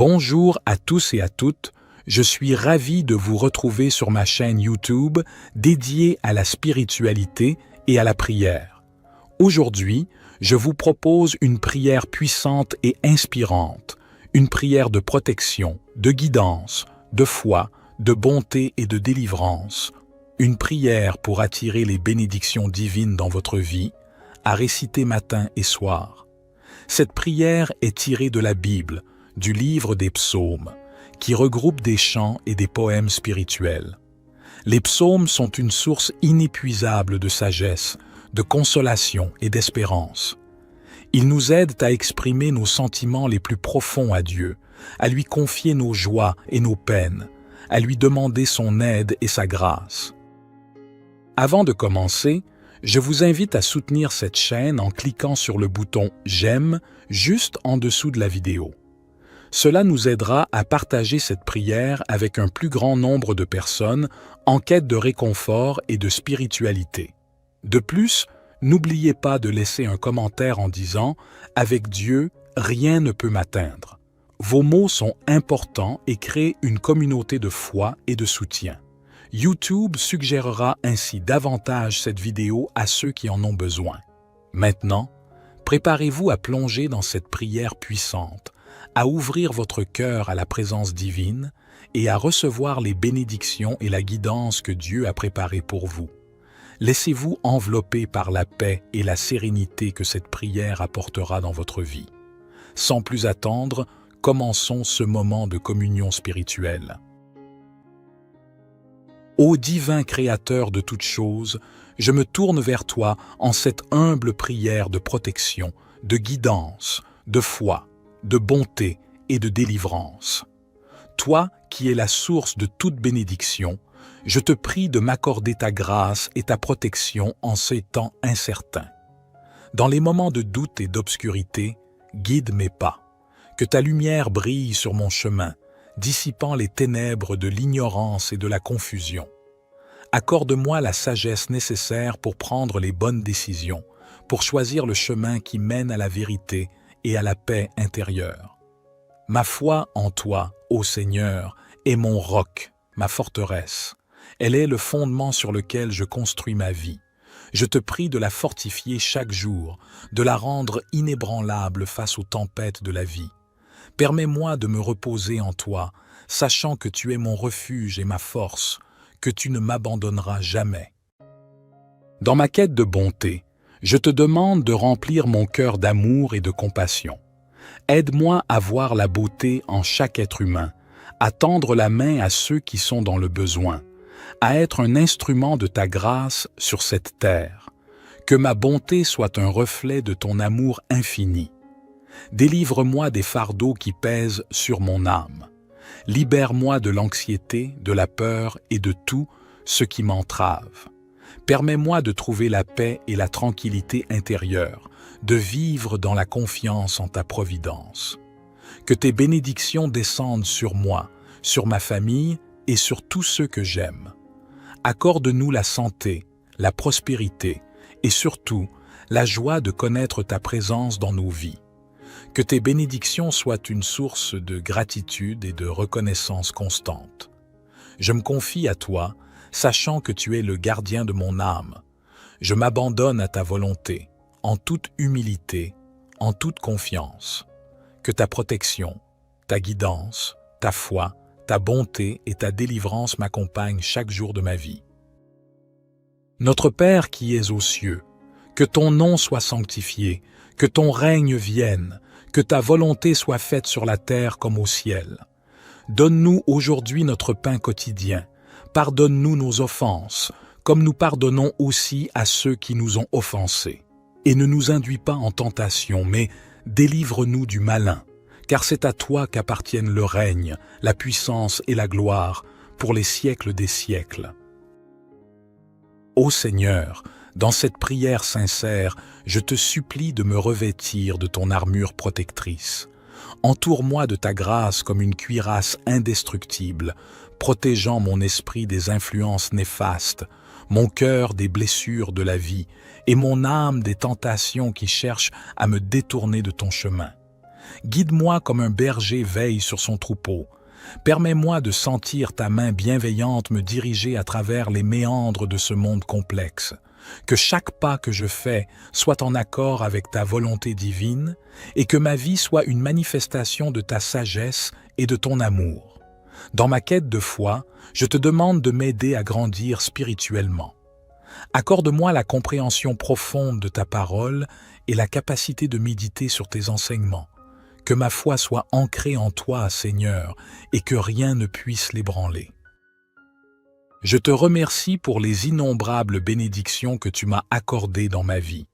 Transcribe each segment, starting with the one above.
Bonjour à tous et à toutes, je suis ravi de vous retrouver sur ma chaîne YouTube dédiée à la spiritualité et à la prière. Aujourd'hui, je vous propose une prière puissante et inspirante, une prière de protection, de guidance, de foi, de bonté et de délivrance, une prière pour attirer les bénédictions divines dans votre vie, à réciter matin et soir. Cette prière est tirée de la Bible, du livre des psaumes, qui regroupe des chants et des poèmes spirituels. Les psaumes sont une source inépuisable de sagesse, de consolation et d'espérance. Ils nous aident à exprimer nos sentiments les plus profonds à Dieu, à lui confier nos joies et nos peines, à lui demander son aide et sa grâce. Avant de commencer, je vous invite à soutenir cette chaîne en cliquant sur le bouton « J'aime » juste en dessous de la vidéo. Cela nous aidera à partager cette prière avec un plus grand nombre de personnes en quête de réconfort et de spiritualité. De plus, n'oubliez pas de laisser un commentaire en disant « Avec Dieu, rien ne peut m'atteindre ». Vos mots sont importants et créent une communauté de foi et de soutien. YouTube suggérera ainsi davantage cette vidéo à ceux qui en ont besoin. Maintenant, préparez-vous à plonger dans cette prière puissante, à ouvrir votre cœur à la présence divine et à recevoir les bénédictions et la guidance que Dieu a préparées pour vous. Laissez-vous envelopper par la paix et la sérénité que cette prière apportera dans votre vie. Sans plus attendre, commençons ce moment de communion spirituelle. Ô divin Créateur de toutes choses, je me tourne vers toi en cette humble prière de protection, de guidance, de foi, de bonté et de délivrance. Toi qui es la source de toute bénédiction, je te prie de m'accorder ta grâce et ta protection en ces temps incertains. Dans les moments de doute et d'obscurité, guide mes pas. Que ta lumière brille sur mon chemin, dissipant les ténèbres de l'ignorance et de la confusion. Accorde-moi la sagesse nécessaire pour prendre les bonnes décisions, pour choisir le chemin qui mène à la vérité et à la paix intérieure. Ma foi en toi, ô Seigneur, est mon roc, ma forteresse. Elle est le fondement sur lequel je construis ma vie. Je te prie de la fortifier chaque jour, de la rendre inébranlable face aux tempêtes de la vie. Permets-moi de me reposer en toi, sachant que tu es mon refuge et ma force, que tu ne m'abandonneras jamais. Dans ma quête de bonté, je te demande de remplir mon cœur d'amour et de compassion. Aide-moi à voir la beauté en chaque être humain, à tendre la main à ceux qui sont dans le besoin, à être un instrument de ta grâce sur cette terre. Que ma bonté soit un reflet de ton amour infini. Délivre-moi des fardeaux qui pèsent sur mon âme. Libère-moi de l'anxiété, de la peur et de tout ce qui m'entrave. Permets-moi de trouver la paix et la tranquillité intérieure, de vivre dans la confiance en ta providence. Que tes bénédictions descendent sur moi, sur ma famille et sur tous ceux que j'aime. Accorde-nous la santé, la prospérité et surtout la joie de connaître ta présence dans nos vies. Que tes bénédictions soient une source de gratitude et de reconnaissance constante. Je me confie à toi, sachant que tu es le gardien de mon âme. Je m'abandonne à ta volonté, en toute humilité, en toute confiance. Que ta protection, ta guidance, ta foi, ta bonté et ta délivrance m'accompagnent chaque jour de ma vie. Notre Père qui es aux cieux, que ton nom soit sanctifié, que ton règne vienne, que ta volonté soit faite sur la terre comme au ciel. Donne-nous aujourd'hui notre pain quotidien. Pardonne-nous nos offenses, comme nous pardonnons aussi à ceux qui nous ont offensés. Et ne nous induis pas en tentation, mais délivre-nous du malin, car c'est à toi qu'appartiennent le règne, la puissance et la gloire, pour les siècles des siècles. Ô Seigneur, dans cette prière sincère, je te supplie de me revêtir de ton armure protectrice. Entoure-moi de ta grâce comme une cuirasse indestructible, protégeant mon esprit des influences néfastes, mon cœur des blessures de la vie et mon âme des tentations qui cherchent à me détourner de ton chemin. Guide-moi comme un berger veille sur son troupeau. Permets-moi de sentir ta main bienveillante me diriger à travers les méandres de ce monde complexe. Que chaque pas que je fais soit en accord avec ta volonté divine et que ma vie soit une manifestation de ta sagesse et de ton amour. Dans ma quête de foi, je te demande de m'aider à grandir spirituellement. Accorde-moi la compréhension profonde de ta parole et la capacité de méditer sur tes enseignements. Que ma foi soit ancrée en toi, Seigneur, et que rien ne puisse l'ébranler. Je te remercie pour les innombrables bénédictions que tu m'as accordées dans ma vie.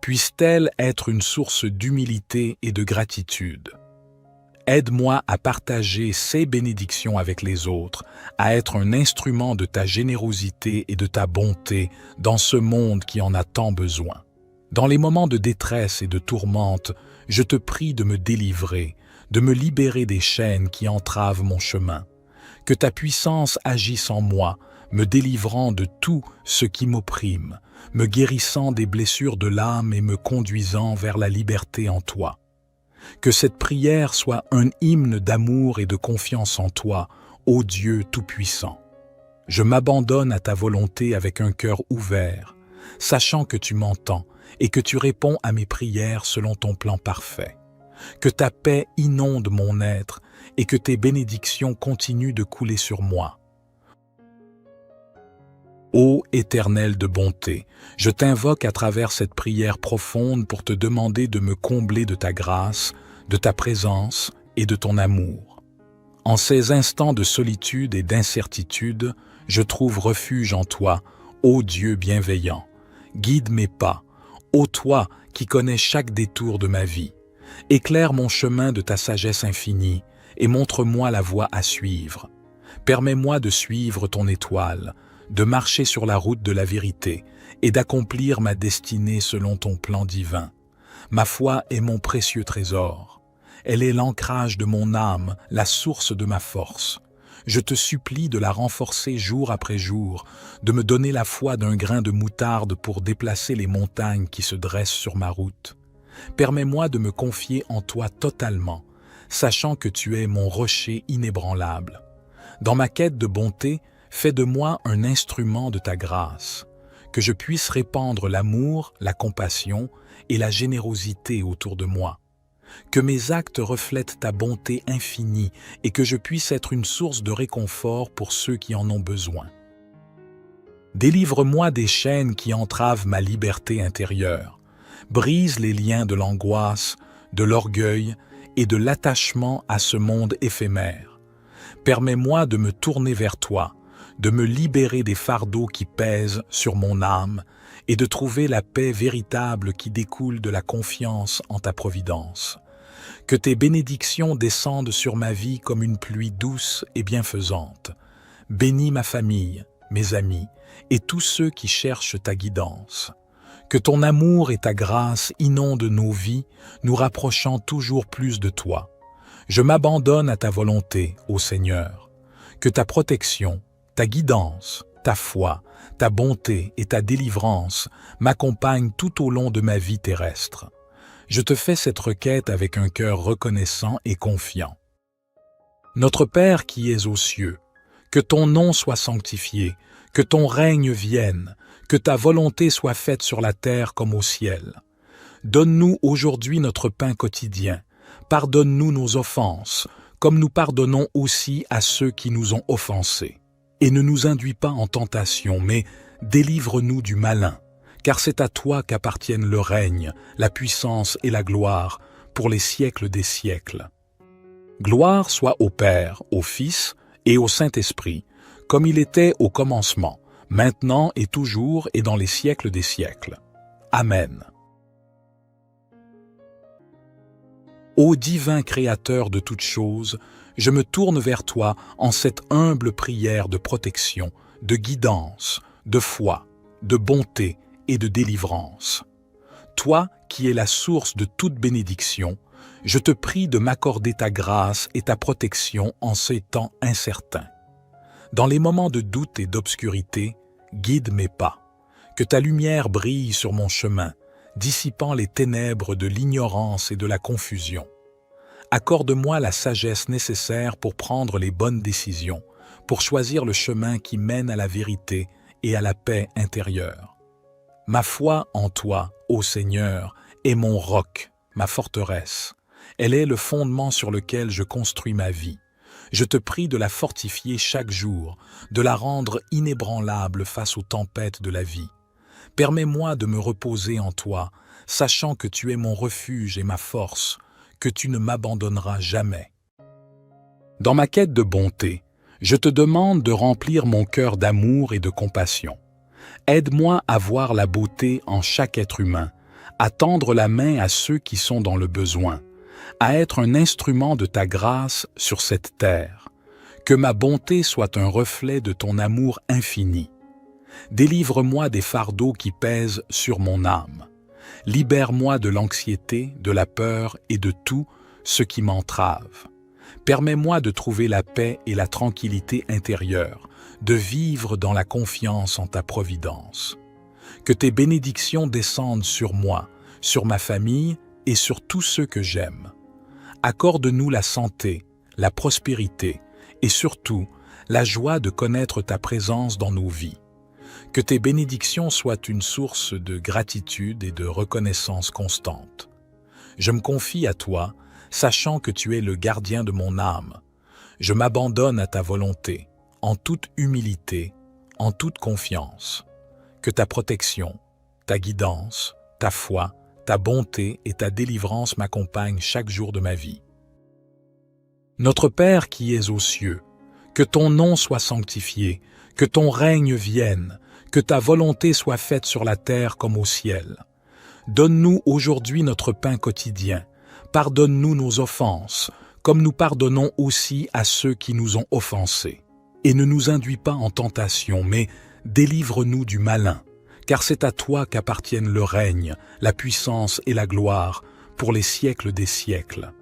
Puissent-elles être une source d'humilité et de gratitude. Aide-moi à partager ces bénédictions avec les autres, à être un instrument de ta générosité et de ta bonté dans ce monde qui en a tant besoin. Dans les moments de détresse et de tourmente, je te prie de me délivrer, de me libérer des chaînes qui entravent mon chemin. Que ta puissance agisse en moi, me délivrant de tout ce qui m'opprime, me guérissant des blessures de l'âme et me conduisant vers la liberté en toi. Que cette prière soit un hymne d'amour et de confiance en toi, ô Dieu Tout-Puissant. Je m'abandonne à ta volonté avec un cœur ouvert, sachant que tu m'entends et que tu réponds à mes prières selon ton plan parfait. Que ta paix inonde mon être et que tes bénédictions continuent de couler sur moi. Ô Éternel de bonté, je t'invoque à travers cette prière profonde pour te demander de me combler de ta grâce, de ta présence et de ton amour. En ces instants de solitude et d'incertitude, je trouve refuge en toi, ô Dieu bienveillant. Guide mes pas, ô toi qui connais chaque détour de ma vie. Éclaire mon chemin de ta sagesse infinie et montre-moi la voie à suivre. Permets-moi de suivre ton étoile, de marcher sur la route de la vérité et d'accomplir ma destinée selon ton plan divin. Ma foi est mon précieux trésor. Elle est l'ancrage de mon âme, la source de ma force. Je te supplie de la renforcer jour après jour, de me donner la foi d'un grain de moutarde pour déplacer les montagnes qui se dressent sur ma route. Permets-moi de me confier en toi totalement, sachant que tu es mon rocher inébranlable. Dans ma quête de bonté, fais de moi un instrument de ta grâce, que je puisse répandre l'amour, la compassion et la générosité autour de moi. Que mes actes reflètent ta bonté infinie et que je puisse être une source de réconfort pour ceux qui en ont besoin. Délivre-moi des chaînes qui entravent ma liberté intérieure. Brise les liens de l'angoisse, de l'orgueil et de l'attachement à ce monde éphémère. Permets-moi de me tourner vers toi, de me libérer des fardeaux qui pèsent sur mon âme et de trouver la paix véritable qui découle de la confiance en ta providence. Que tes bénédictions descendent sur ma vie comme une pluie douce et bienfaisante. Bénis ma famille, mes amis et tous ceux qui cherchent ta guidance. Que ton amour et ta grâce inondent nos vies, nous rapprochant toujours plus de toi. Je m'abandonne à ta volonté, ô Seigneur. Que ta protection, ta guidance, ta foi, ta bonté et ta délivrance m'accompagnent tout au long de ma vie terrestre. Je te fais cette requête avec un cœur reconnaissant et confiant. Notre Père qui es aux cieux, que ton nom soit sanctifié, que ton règne vienne, que ta volonté soit faite sur la terre comme au ciel. Donne-nous aujourd'hui notre pain quotidien. Pardonne-nous nos offenses, comme nous pardonnons aussi à ceux qui nous ont offensés. Et ne nous induis pas en tentation, mais délivre-nous du malin, car c'est à toi qu'appartiennent le règne, la puissance et la gloire, pour les siècles des siècles. Gloire soit au Père, au Fils et au Saint-Esprit, comme il était au commencement, maintenant et toujours et dans les siècles des siècles. Amen. Ô divin Créateur de toutes choses, je me tourne vers toi en cette humble prière de protection, de guidance, de foi, de bonté et de délivrance. Toi qui es la source de toute bénédiction, je te prie de m'accorder ta grâce et ta protection en ces temps incertains. Dans les moments de doute et d'obscurité, guide mes pas. Que ta lumière brille sur mon chemin, dissipant les ténèbres de l'ignorance et de la confusion. Accorde-moi la sagesse nécessaire pour prendre les bonnes décisions, pour choisir le chemin qui mène à la vérité et à la paix intérieure. Ma foi en toi, ô Seigneur, est mon roc, ma forteresse. Elle est le fondement sur lequel je construis ma vie. Je te prie de la fortifier chaque jour, de la rendre inébranlable face aux tempêtes de la vie. Permets-moi de me reposer en toi, sachant que tu es mon refuge et ma force, que tu ne m'abandonneras jamais. Dans ma quête de bonté, je te demande de remplir mon cœur d'amour et de compassion. Aide-moi à voir la beauté en chaque être humain, à tendre la main à ceux qui sont dans le besoin, à être un instrument de ta grâce sur cette terre. Que ma bonté soit un reflet de ton amour infini. Délivre-moi des fardeaux qui pèsent sur mon âme. Libère-moi de l'anxiété, de la peur et de tout ce qui m'entrave. Permets-moi de trouver la paix et la tranquillité intérieure, de vivre dans la confiance en ta providence. Que tes bénédictions descendent sur moi, sur ma famille et sur tous ceux que j'aime. Accorde-nous la santé, la prospérité et surtout la joie de connaître ta présence dans nos vies. Que tes bénédictions soient une source de gratitude et de reconnaissance constante. Je me confie à toi, sachant que tu es le gardien de mon âme. Je m'abandonne à ta volonté, en toute humilité, en toute confiance. Que ta protection, ta guidance, ta foi, ta bonté et ta délivrance m'accompagnent chaque jour de ma vie. Notre Père qui es aux cieux, que ton nom soit sanctifié, que ton règne vienne, que ta volonté soit faite sur la terre comme au ciel. Donne-nous aujourd'hui notre pain quotidien. Pardonne-nous nos offenses, comme nous pardonnons aussi à ceux qui nous ont offensés. Et ne nous induis pas en tentation, mais délivre-nous du malin, car c'est à toi qu'appartiennent le règne, la puissance et la gloire, pour les siècles des siècles.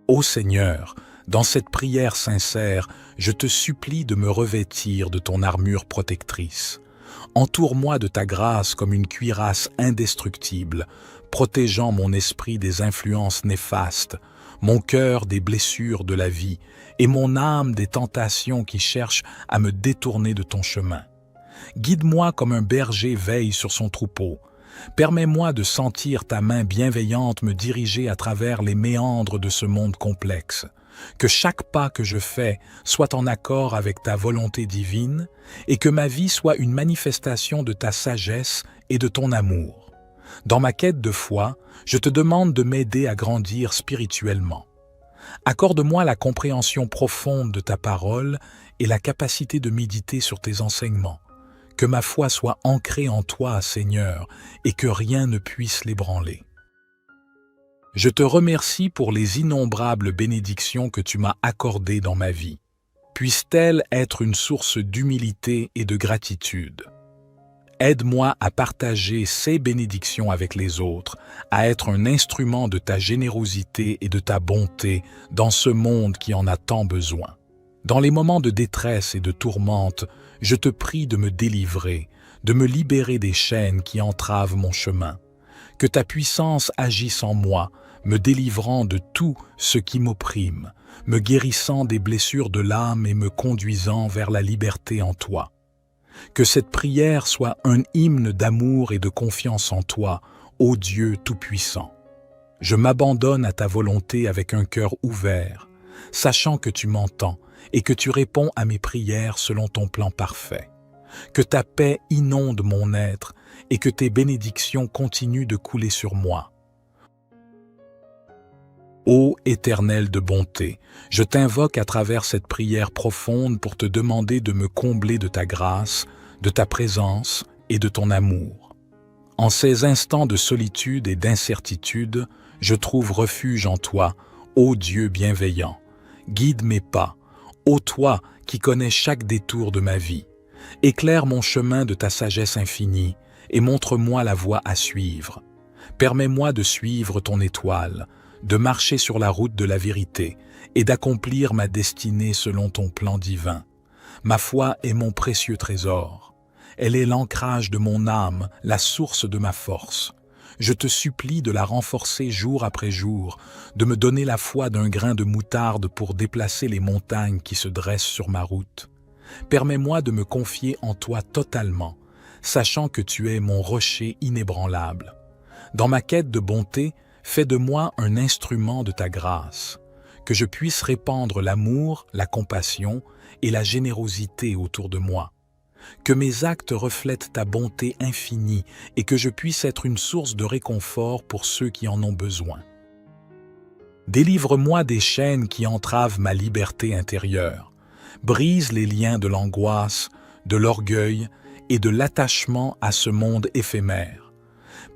Ô Seigneur, dans cette prière sincère, je te supplie de me revêtir de ton armure protectrice. Entoure-moi de ta grâce comme une cuirasse indestructible, protégeant mon esprit des influences néfastes, mon cœur des blessures de la vie et mon âme des tentations qui cherchent à me détourner de ton chemin. Guide-moi comme un berger veille sur son troupeau. Permets-moi de sentir ta main bienveillante me diriger à travers les méandres de ce monde complexe. Que chaque pas que je fais soit en accord avec ta volonté divine et que ma vie soit une manifestation de ta sagesse et de ton amour. Dans ma quête de foi, je te demande de m'aider à grandir spirituellement. Accorde-moi la compréhension profonde de ta parole et la capacité de méditer sur tes enseignements. Que ma foi soit ancrée en toi, Seigneur, et que rien ne puisse l'ébranler. Je te remercie pour les innombrables bénédictions que tu m'as accordées dans ma vie. Puissent-elles être une source d'humilité et de gratitude. Aide-moi à partager ces bénédictions avec les autres, à être un instrument de ta générosité et de ta bonté dans ce monde qui en a tant besoin. Dans les moments de détresse et de tourmente, je te prie de me délivrer, de me libérer des chaînes qui entravent mon chemin. Que ta puissance agisse en moi, me délivrant de tout ce qui m'opprime, me guérissant des blessures de l'âme et me conduisant vers la liberté en toi. Que cette prière soit un hymne d'amour et de confiance en toi, ô Dieu Tout-Puissant. Je m'abandonne à ta volonté avec un cœur ouvert, sachant que tu m'entends et que tu réponds à mes prières selon ton plan parfait. Que ta paix inonde mon être et que tes bénédictions continuent de couler sur moi. Ô Éternel de bonté, je t'invoque à travers cette prière profonde pour te demander de me combler de ta grâce, de ta présence et de ton amour. En ces instants de solitude et d'incertitude, je trouve refuge en toi, ô Dieu bienveillant. Guide mes pas, ô toi qui connais chaque détour de ma vie. Éclaire mon chemin de ta sagesse infinie et montre-moi la voie à suivre. Permets-moi de suivre ton étoile, de marcher sur la route de la vérité et d'accomplir ma destinée selon ton plan divin. Ma foi est mon précieux trésor. Elle est l'ancrage de mon âme, la source de ma force. Je te supplie de la renforcer jour après jour, de me donner la foi d'un grain de moutarde pour déplacer les montagnes qui se dressent sur ma route. Permets-moi de me confier en toi totalement, sachant que tu es mon rocher inébranlable. Dans ma quête de bonté, fais de moi un instrument de ta grâce, que je puisse répandre l'amour, la compassion et la générosité autour de moi. Que mes actes reflètent ta bonté infinie et que je puisse être une source de réconfort pour ceux qui en ont besoin. Délivre-moi des chaînes qui entravent ma liberté intérieure. Brise les liens de l'angoisse, de l'orgueil et de l'attachement à ce monde éphémère.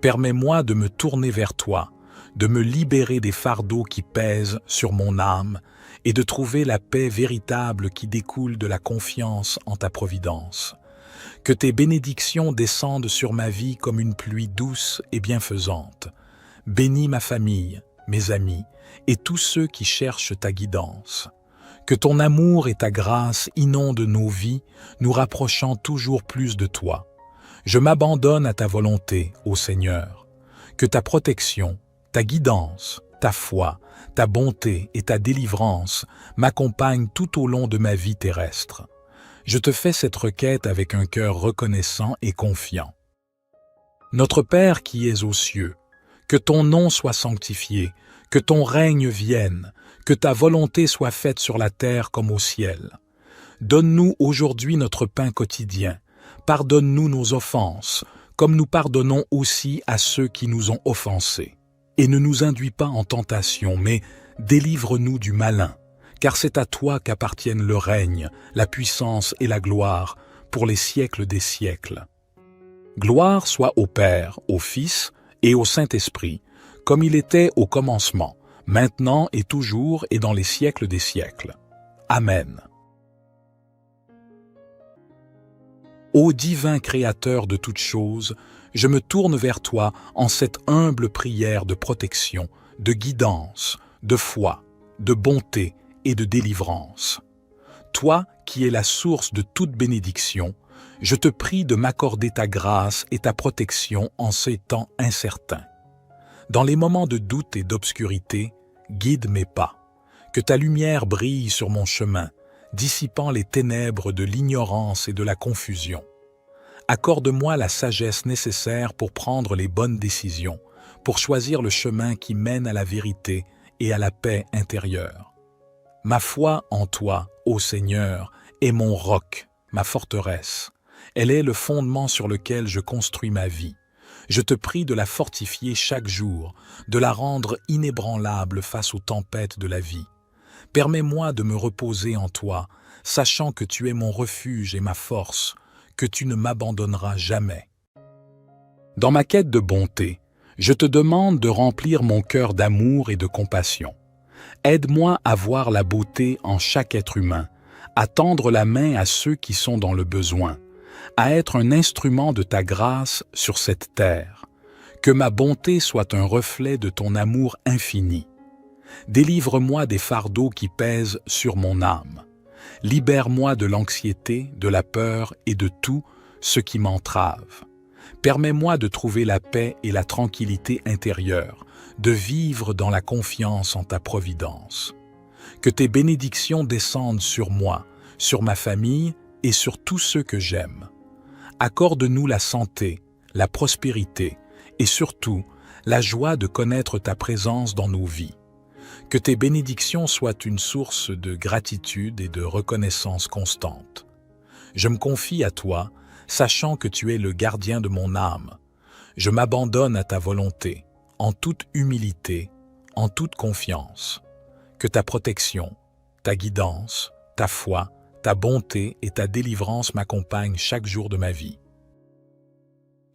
Permets-moi de me tourner vers toi, de me libérer des fardeaux qui pèsent sur mon âme et de trouver la paix véritable qui découle de la confiance en ta providence. Que tes bénédictions descendent sur ma vie comme une pluie douce et bienfaisante. Bénis ma famille, mes amis et tous ceux qui cherchent ta guidance. Que ton amour et ta grâce inondent nos vies, nous rapprochant toujours plus de toi. Je m'abandonne à ta volonté, ô Seigneur. Que ta protection, ta guidance, ta foi, ta bonté et ta délivrance m'accompagnent tout au long de ma vie terrestre. Je te fais cette requête avec un cœur reconnaissant et confiant. Notre Père qui es aux cieux, que ton nom soit sanctifié, que ton règne vienne, que ta volonté soit faite sur la terre comme au ciel. Donne-nous aujourd'hui notre pain quotidien. Pardonne-nous nos offenses, comme nous pardonnons aussi à ceux qui nous ont offensés. Et ne nous induis pas en tentation, mais délivre-nous du malin, car c'est à toi qu'appartiennent le règne, la puissance et la gloire, pour les siècles des siècles. Gloire soit au Père, au Fils et au Saint-Esprit, comme il était au commencement, maintenant et toujours et dans les siècles des siècles. Amen. Ô divin Créateur de toutes choses, je me tourne vers toi en cette humble prière de protection, de guidance, de foi, de bonté et de délivrance. Toi qui es la source de toute bénédiction, je te prie de m'accorder ta grâce et ta protection en ces temps incertains. Dans les moments de doute et d'obscurité, guide mes pas. Que ta lumière brille sur mon chemin, dissipant les ténèbres de l'ignorance et de la confusion. Accorde-moi la sagesse nécessaire pour prendre les bonnes décisions, pour choisir le chemin qui mène à la vérité et à la paix intérieure. Ma foi en toi, ô Seigneur, est mon roc, ma forteresse. Elle est le fondement sur lequel je construis ma vie. Je te prie de la fortifier chaque jour, de la rendre inébranlable face aux tempêtes de la vie. Permets-moi de me reposer en toi, sachant que tu es mon refuge et ma force, que tu ne m'abandonneras jamais. Dans ma quête de bonté, je te demande de remplir mon cœur d'amour et de compassion. Aide-moi à voir la beauté en chaque être humain, à tendre la main à ceux qui sont dans le besoin, à être un instrument de ta grâce sur cette terre. Que ma bonté soit un reflet de ton amour infini. Délivre-moi des fardeaux qui pèsent sur mon âme. Libère-moi de l'anxiété, de la peur et de tout ce qui m'entrave. Permets-moi de trouver la paix et la tranquillité intérieure, de vivre dans la confiance en ta providence. Que tes bénédictions descendent sur moi, sur ma famille et sur tous ceux que j'aime. Accorde-nous la santé, la prospérité et surtout la joie de connaître ta présence dans nos vies. Que tes bénédictions soient une source de gratitude et de reconnaissance constante. Je me confie à toi, sachant que tu es le gardien de mon âme. Je m'abandonne à ta volonté, en toute humilité, en toute confiance. Que ta protection, ta guidance, ta foi, ta bonté et ta délivrance m'accompagnent chaque jour de ma vie.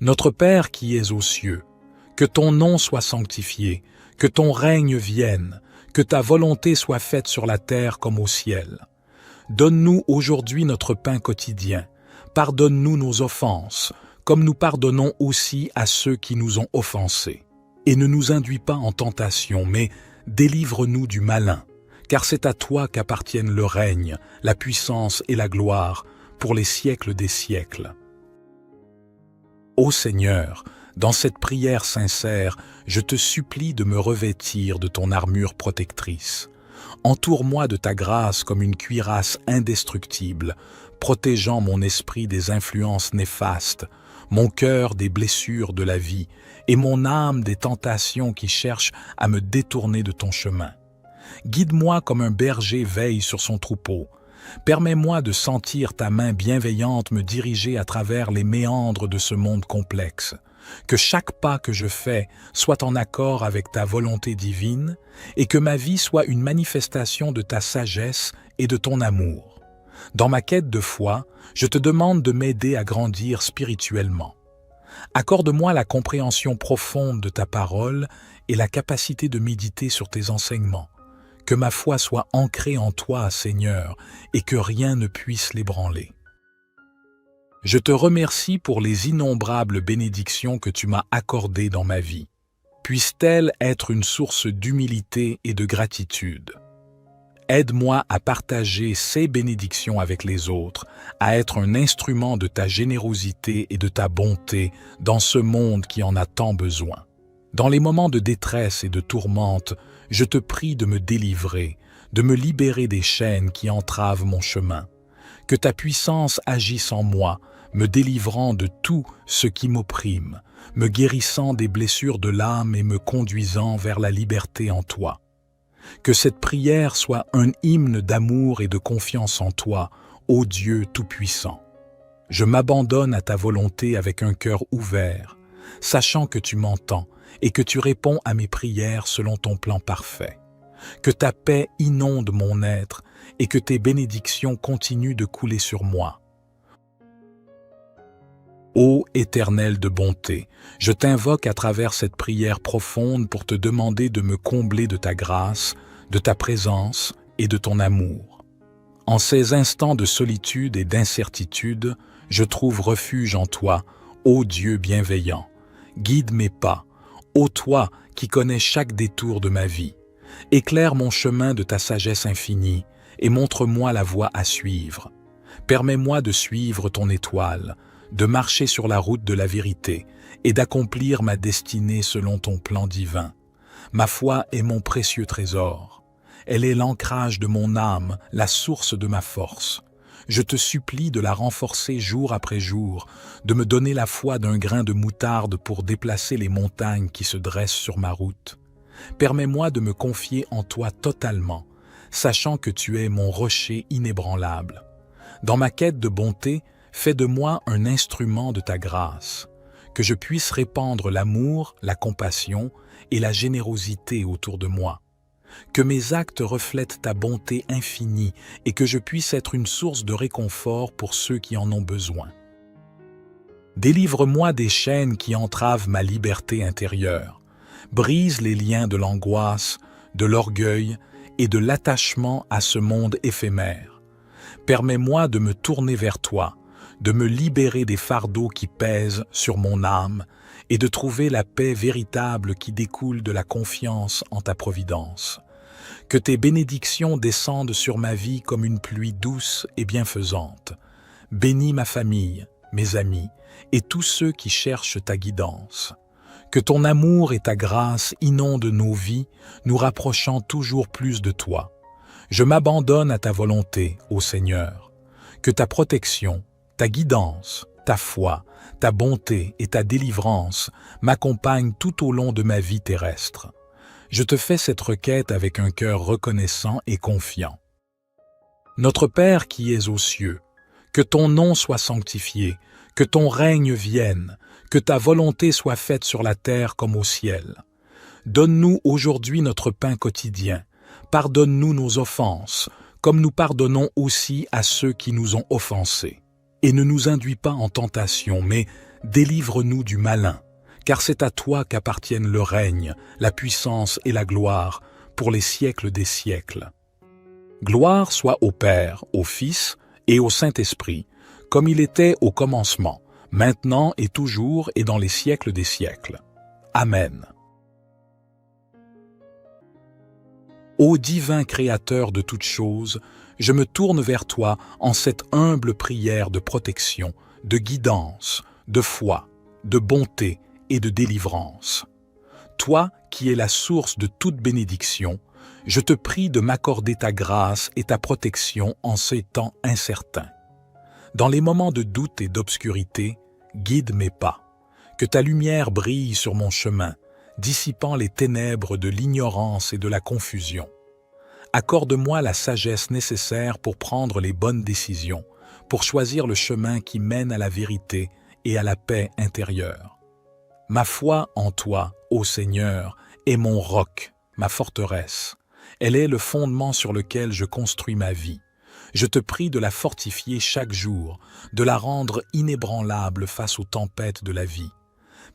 Notre Père qui es aux cieux, que ton nom soit sanctifié, que ton règne vienne, que ta volonté soit faite sur la terre comme au ciel. Donne-nous aujourd'hui notre pain quotidien. Pardonne-nous nos offenses, comme nous pardonnons aussi à ceux qui nous ont offensés. Et ne nous induis pas en tentation, mais délivre-nous du malin, car c'est à toi qu'appartiennent le règne, la puissance et la gloire, pour les siècles des siècles. Ô Seigneur, Dans cette prière sincère, je te supplie de me revêtir de ton armure protectrice. Entoure-moi de ta grâce comme une cuirasse indestructible, protégeant mon esprit des influences néfastes, mon cœur des blessures de la vie et mon âme des tentations qui cherchent à me détourner de ton chemin. Guide-moi comme un berger veille sur son troupeau. Permets-moi de sentir ta main bienveillante me diriger à travers les méandres de ce monde complexe. Que chaque pas que je fais soit en accord avec ta volonté divine et que ma vie soit une manifestation de ta sagesse et de ton amour. Dans ma quête de foi, je te demande de m'aider à grandir spirituellement. Accorde-moi la compréhension profonde de ta parole et la capacité de méditer sur tes enseignements. Que ma foi soit ancrée en toi, Seigneur, et que rien ne puisse l'ébranler. Je te remercie pour les innombrables bénédictions que tu m'as accordées dans ma vie. Puissent-elles être une source d'humilité et de gratitude. Aide-moi à partager ces bénédictions avec les autres, à être un instrument de ta générosité et de ta bonté dans ce monde qui en a tant besoin. Dans les moments de détresse et de tourmente, je te prie de me délivrer, de me libérer des chaînes qui entravent mon chemin. Que ta puissance agisse en moi, me délivrant de tout ce qui m'opprime, me guérissant des blessures de l'âme et me conduisant vers la liberté en toi. Que cette prière soit un hymne d'amour et de confiance en toi, ô Dieu Tout-Puissant. Je m'abandonne à ta volonté avec un cœur ouvert, sachant que tu m'entends et que tu réponds à mes prières selon ton plan parfait. Que ta paix inonde mon être et que tes bénédictions continuent de couler sur moi. Ô Éternel de bonté, je t'invoque à travers cette prière profonde pour te demander de me combler de ta grâce, de ta présence et de ton amour. En ces instants de solitude et d'incertitude, je trouve refuge en toi, ô Dieu bienveillant. Guide mes pas, ô toi qui connais chaque détour de ma vie. Éclaire mon chemin de ta sagesse infinie et montre-moi la voie à suivre. Permets-moi de suivre ton étoile, de marcher sur la route de la vérité et d'accomplir ma destinée selon ton plan divin. Ma foi est mon précieux trésor. Elle est l'ancrage de mon âme, la source de ma force. Je te supplie de la renforcer jour après jour, de me donner la foi d'un grain de moutarde pour déplacer les montagnes qui se dressent sur ma route. Permets-moi de me confier en toi totalement, sachant que tu es mon rocher inébranlable. Dans ma quête de bonté, fais de moi un instrument de ta grâce, que je puisse répandre l'amour, la compassion et la générosité autour de moi. Que mes actes reflètent ta bonté infinie et que je puisse être une source de réconfort pour ceux qui en ont besoin. Délivre-moi des chaînes qui entravent ma liberté intérieure. Brise les liens de l'angoisse, de l'orgueil et de l'attachement à ce monde éphémère. Permets-moi de me tourner vers toi, de me libérer des fardeaux qui pèsent sur mon âme et de trouver la paix véritable qui découle de la confiance en ta providence. Que tes bénédictions descendent sur ma vie comme une pluie douce et bienfaisante. Bénis ma famille, mes amis et tous ceux qui cherchent ta guidance. Que ton amour et ta grâce inondent nos vies, nous rapprochant toujours plus de toi. Je m'abandonne à ta volonté, ô Seigneur. Que ta protection, ta guidance, ta foi, ta bonté et ta délivrance m'accompagnent tout au long de ma vie terrestre. Je te fais cette requête avec un cœur reconnaissant et confiant. Notre Père qui es aux cieux, que ton nom soit sanctifié, que ton règne vienne, que ta volonté soit faite sur la terre comme au ciel. Donne-nous aujourd'hui notre pain quotidien. Pardonne-nous nos offenses, comme nous pardonnons aussi à ceux qui nous ont offensés. Et ne nous induis pas en tentation, mais délivre-nous du malin, car c'est à toi qu'appartiennent le règne, la puissance et la gloire, pour les siècles des siècles. Gloire soit au Père, au Fils et au Saint-Esprit, comme il était au commencement, maintenant et toujours et dans les siècles des siècles. Amen. Ô divin Créateur de toutes choses, je me tourne vers toi en cette humble prière de protection, de guidance, de foi, de bonté et de délivrance. Toi qui es la source de toute bénédiction, je te prie de m'accorder ta grâce et ta protection en ces temps incertains. Dans les moments de doute et d'obscurité, guide mes pas. Que ta lumière brille sur mon chemin, dissipant les ténèbres de l'ignorance et de la confusion. Accorde-moi la sagesse nécessaire pour prendre les bonnes décisions, pour choisir le chemin qui mène à la vérité et à la paix intérieure. Ma foi en toi, ô Seigneur, est mon roc, ma forteresse. Elle est le fondement sur lequel je construis ma vie. Je te prie de la fortifier chaque jour, de la rendre inébranlable face aux tempêtes de la vie.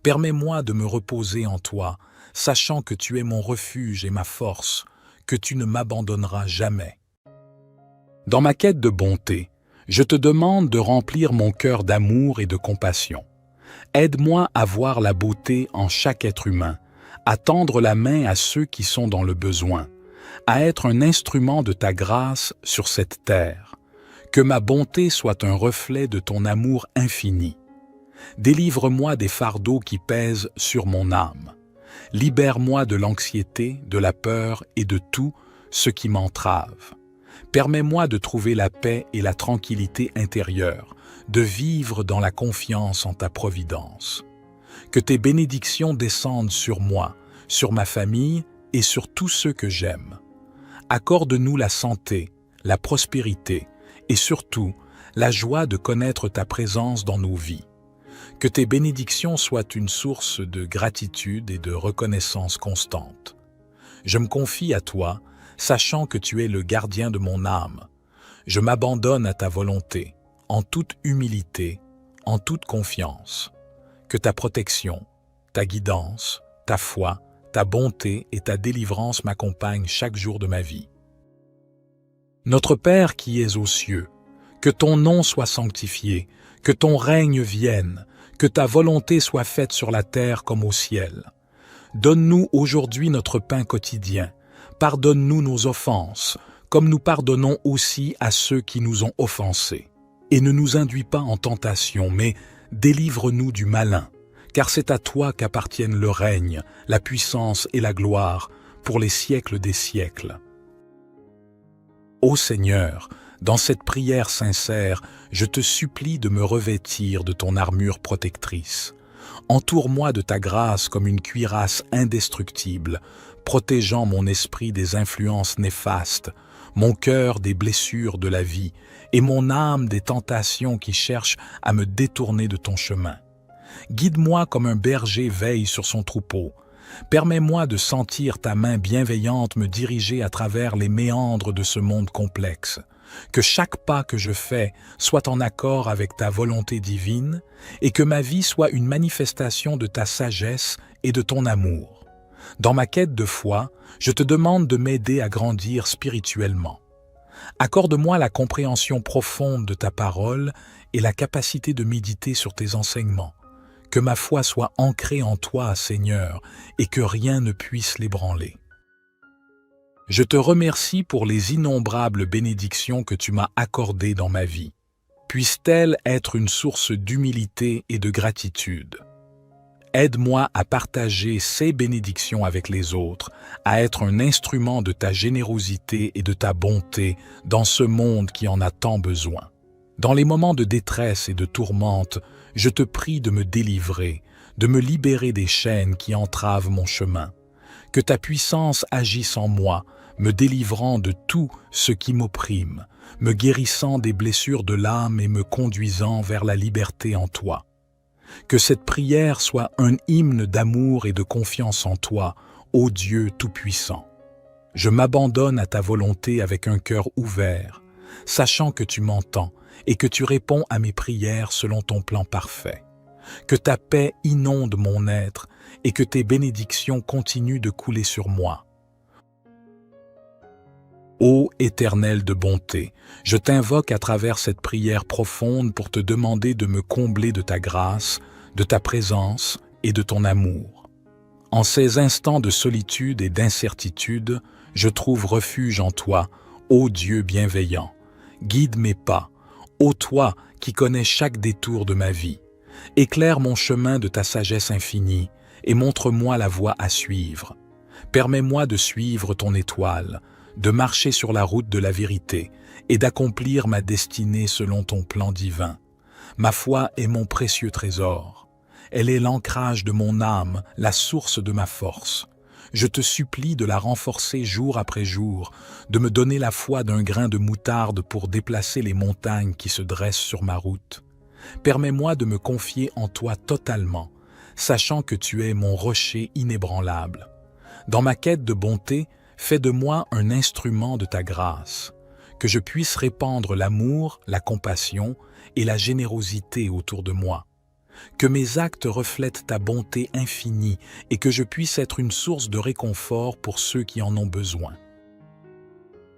Permets-moi de me reposer en toi, sachant que tu es mon refuge et ma force, que tu ne m'abandonneras jamais. Dans ma quête de bonté, je te demande de remplir mon cœur d'amour et de compassion. Aide-moi à voir la beauté en chaque être humain, à tendre la main à ceux qui sont dans le besoin, à être un instrument de ta grâce sur cette terre. Que ma bonté soit un reflet de ton amour infini. Délivre-moi des fardeaux qui pèsent sur mon âme. Libère-moi de l'anxiété, de la peur et de tout ce qui m'entrave. Permets-moi de trouver la paix et la tranquillité intérieure, de vivre dans la confiance en ta providence. Que tes bénédictions descendent sur moi, sur ma famille et sur tous ceux que j'aime. Accorde-nous la santé, la prospérité et surtout la joie de connaître ta présence dans nos vies. Que tes bénédictions soient une source de gratitude et de reconnaissance constante. Je me confie à toi, sachant que tu es le gardien de mon âme. Je m'abandonne à ta volonté, en toute humilité, en toute confiance. Que ta protection, ta guidance, ta foi, ta bonté et ta délivrance m'accompagnent chaque jour de ma vie. Notre Père qui es aux cieux, que ton nom soit sanctifié, que ton règne vienne, que ta volonté soit faite sur la terre comme au ciel. Donne-nous aujourd'hui notre pain quotidien. Pardonne-nous nos offenses, comme nous pardonnons aussi à ceux qui nous ont offensés. Et ne nous induis pas en tentation, mais délivre-nous du malin, car c'est à toi qu'appartiennent le règne, la puissance et la gloire, pour les siècles des siècles. Ô Seigneur, dans cette prière sincère, je te supplie de me revêtir de ton armure protectrice. Entoure-moi de ta grâce comme une cuirasse indestructible, protégeant mon esprit des influences néfastes, mon cœur des blessures de la vie et mon âme des tentations qui cherchent à me détourner de ton chemin. Guide-moi comme un berger veille sur son troupeau. Permets-moi de sentir ta main bienveillante me diriger à travers les méandres de ce monde complexe. Que chaque pas que je fais soit en accord avec ta volonté divine et que ma vie soit une manifestation de ta sagesse et de ton amour. Dans ma quête de foi, je te demande de m'aider à grandir spirituellement. Accorde-moi la compréhension profonde de ta parole et la capacité de méditer sur tes enseignements. Que ma foi soit ancrée en toi, Seigneur, et que rien ne puisse l'ébranler. Je te remercie pour les innombrables bénédictions que tu m'as accordées dans ma vie. Puissent-elles être une source d'humilité et de gratitude. Aide-moi à partager ces bénédictions avec les autres, à être un instrument de ta générosité et de ta bonté dans ce monde qui en a tant besoin. Dans les moments de détresse et de tourmente, je te prie de me délivrer, de me libérer des chaînes qui entravent mon chemin. Que ta puissance agisse en moi, me délivrant de tout ce qui m'opprime, me guérissant des blessures de l'âme et me conduisant vers la liberté en toi. Que cette prière soit un hymne d'amour et de confiance en toi, ô Dieu Tout-Puissant. Je m'abandonne à ta volonté avec un cœur ouvert, sachant que tu m'entends et que tu réponds à mes prières selon ton plan parfait. Que ta paix inonde mon être et que tes bénédictions continuent de couler sur moi. Ô Éternel de bonté, je t'invoque à travers cette prière profonde pour te demander de me combler de ta grâce, de ta présence et de ton amour. En ces instants de solitude et d'incertitude, je trouve refuge en toi, ô Dieu bienveillant. Guide mes pas, ô toi qui connais chaque détour de ma vie. Éclaire mon chemin de ta sagesse infinie et montre-moi la voie à suivre. Permets-moi de suivre ton étoile, de marcher sur la route de la vérité et d'accomplir ma destinée selon ton plan divin. Ma foi est mon précieux trésor. Elle est l'ancrage de mon âme, la source de ma force. Je te supplie de la renforcer jour après jour, de me donner la foi d'un grain de moutarde pour déplacer les montagnes qui se dressent sur ma route. Permets-moi de me confier en toi totalement, sachant que tu es mon rocher inébranlable. Dans ma quête de bonté, fais de moi un instrument de ta grâce, que je puisse répandre l'amour, la compassion et la générosité autour de moi. Que mes actes reflètent ta bonté infinie et que je puisse être une source de réconfort pour ceux qui en ont besoin.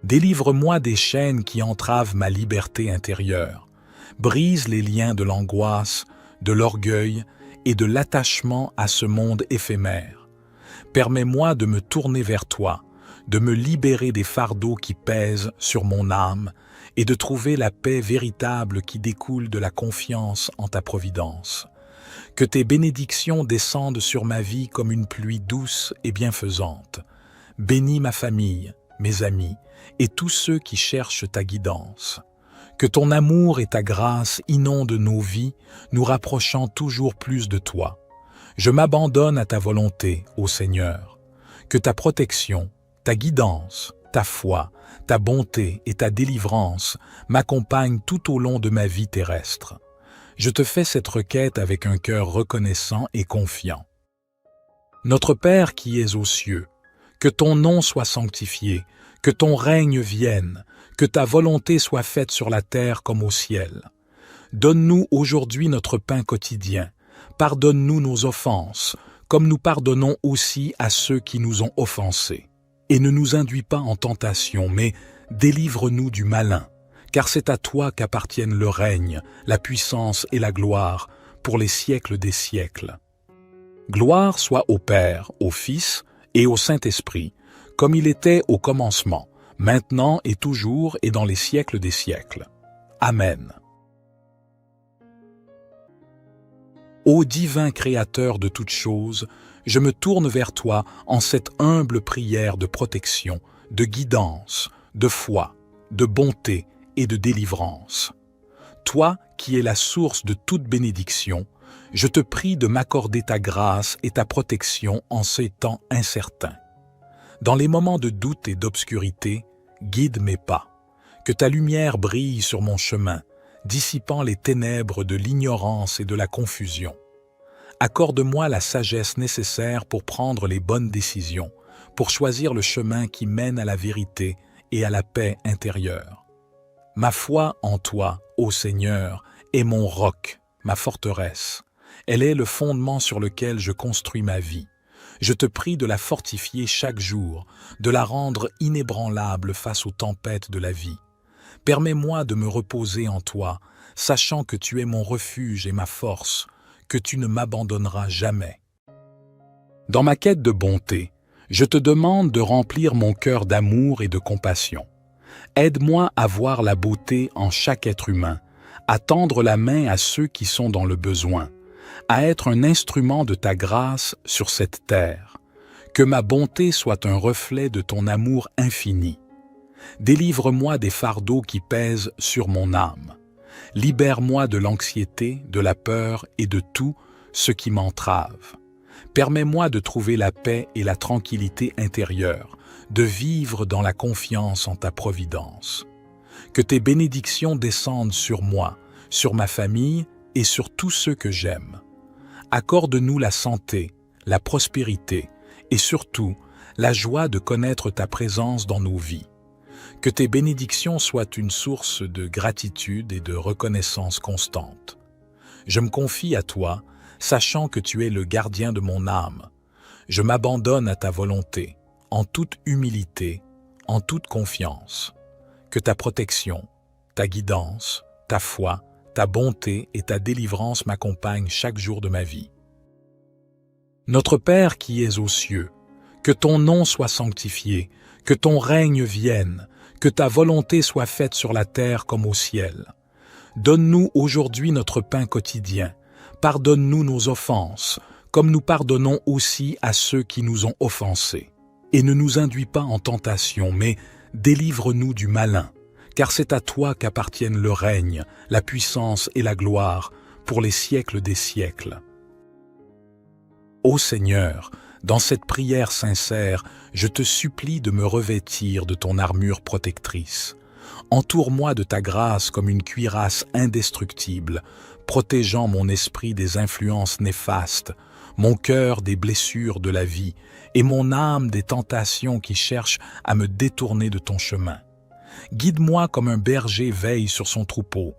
Délivre-moi des chaînes qui entravent ma liberté intérieure. Brise les liens de l'angoisse, de l'orgueil et de l'attachement à ce monde éphémère. Permets-moi de me tourner vers toi, de me libérer des fardeaux qui pèsent sur mon âme et de trouver la paix véritable qui découle de la confiance en ta providence. Que tes bénédictions descendent sur ma vie comme une pluie douce et bienfaisante. Bénis ma famille, mes amis et tous ceux qui cherchent ta guidance. Que ton amour et ta grâce inondent nos vies, nous rapprochant toujours plus de toi. Je m'abandonne à ta volonté, ô Seigneur. Que ta protection, ta guidance, ta foi, ta bonté et ta délivrance m'accompagnent tout au long de ma vie terrestre. Je te fais cette requête avec un cœur reconnaissant et confiant. Notre Père qui es aux cieux, que ton nom soit sanctifié, que ton règne vienne, que ta volonté soit faite sur la terre comme au ciel. Donne-nous aujourd'hui notre pain quotidien. Pardonne-nous nos offenses, comme nous pardonnons aussi à ceux qui nous ont offensés. Et ne nous induis pas en tentation, mais délivre-nous du malin, car c'est à toi qu'appartiennent le règne, la puissance et la gloire, pour les siècles des siècles. Gloire soit au Père, au Fils et au Saint-Esprit, comme il était au commencement, maintenant et toujours et dans les siècles des siècles. Amen. Ô divin Créateur de toutes choses, je me tourne vers toi en cette humble prière de protection, de guidance, de foi, de bonté et de délivrance. Toi qui es la source de toute bénédiction, je te prie de m'accorder ta grâce et ta protection en ces temps incertains. Dans les moments de doute et d'obscurité, guide mes pas. Que ta lumière brille sur mon chemin, dissipant les ténèbres de l'ignorance et de la confusion. Accorde-moi la sagesse nécessaire pour prendre les bonnes décisions, pour choisir le chemin qui mène à la vérité et à la paix intérieure. Ma foi en toi, ô Seigneur, est mon roc, ma forteresse. Elle est le fondement sur lequel je construis ma vie. Je te prie de la fortifier chaque jour, de la rendre inébranlable face aux tempêtes de la vie. Permets-moi de me reposer en toi, sachant que tu es mon refuge et ma force, que tu ne m'abandonneras jamais. Dans ma quête de bonté, je te demande de remplir mon cœur d'amour et de compassion. Aide-moi à voir la beauté en chaque être humain, à tendre la main à ceux qui sont dans le besoin, à être un instrument de ta grâce sur cette terre. Que ma bonté soit un reflet de ton amour infini. Délivre-moi des fardeaux qui pèsent sur mon âme. Libère-moi de l'anxiété, de la peur et de tout ce qui m'entrave. Permets-moi de trouver la paix et la tranquillité intérieure, de vivre dans la confiance en ta providence. Que tes bénédictions descendent sur moi, sur ma famille et sur tous ceux que j'aime. Accorde-nous la santé, la prospérité et surtout la joie de connaître ta présence dans nos vies. Que tes bénédictions soient une source de gratitude et de reconnaissance constante. Je me confie à toi, sachant que tu es le gardien de mon âme. Je m'abandonne à ta volonté, en toute humilité, en toute confiance. Que ta protection, ta guidance, ta foi, ta bonté et ta délivrance m'accompagnent chaque jour de ma vie. Notre Père qui es aux cieux, que ton nom soit sanctifié, que ton règne vienne, que ta volonté soit faite sur la terre comme au ciel. Donne-nous aujourd'hui notre pain quotidien. Pardonne-nous nos offenses, comme nous pardonnons aussi à ceux qui nous ont offensés. Et ne nous induis pas en tentation, mais délivre-nous du malin, car c'est à toi qu'appartiennent le règne, la puissance et la gloire, pour les siècles des siècles. Ô Seigneur, dans cette prière sincère, je te supplie de me revêtir de ton armure protectrice. Entoure-moi de ta grâce comme une cuirasse indestructible, protégeant mon esprit des influences néfastes, mon cœur des blessures de la vie et mon âme des tentations qui cherchent à me détourner de ton chemin. Guide-moi comme un berger veille sur son troupeau.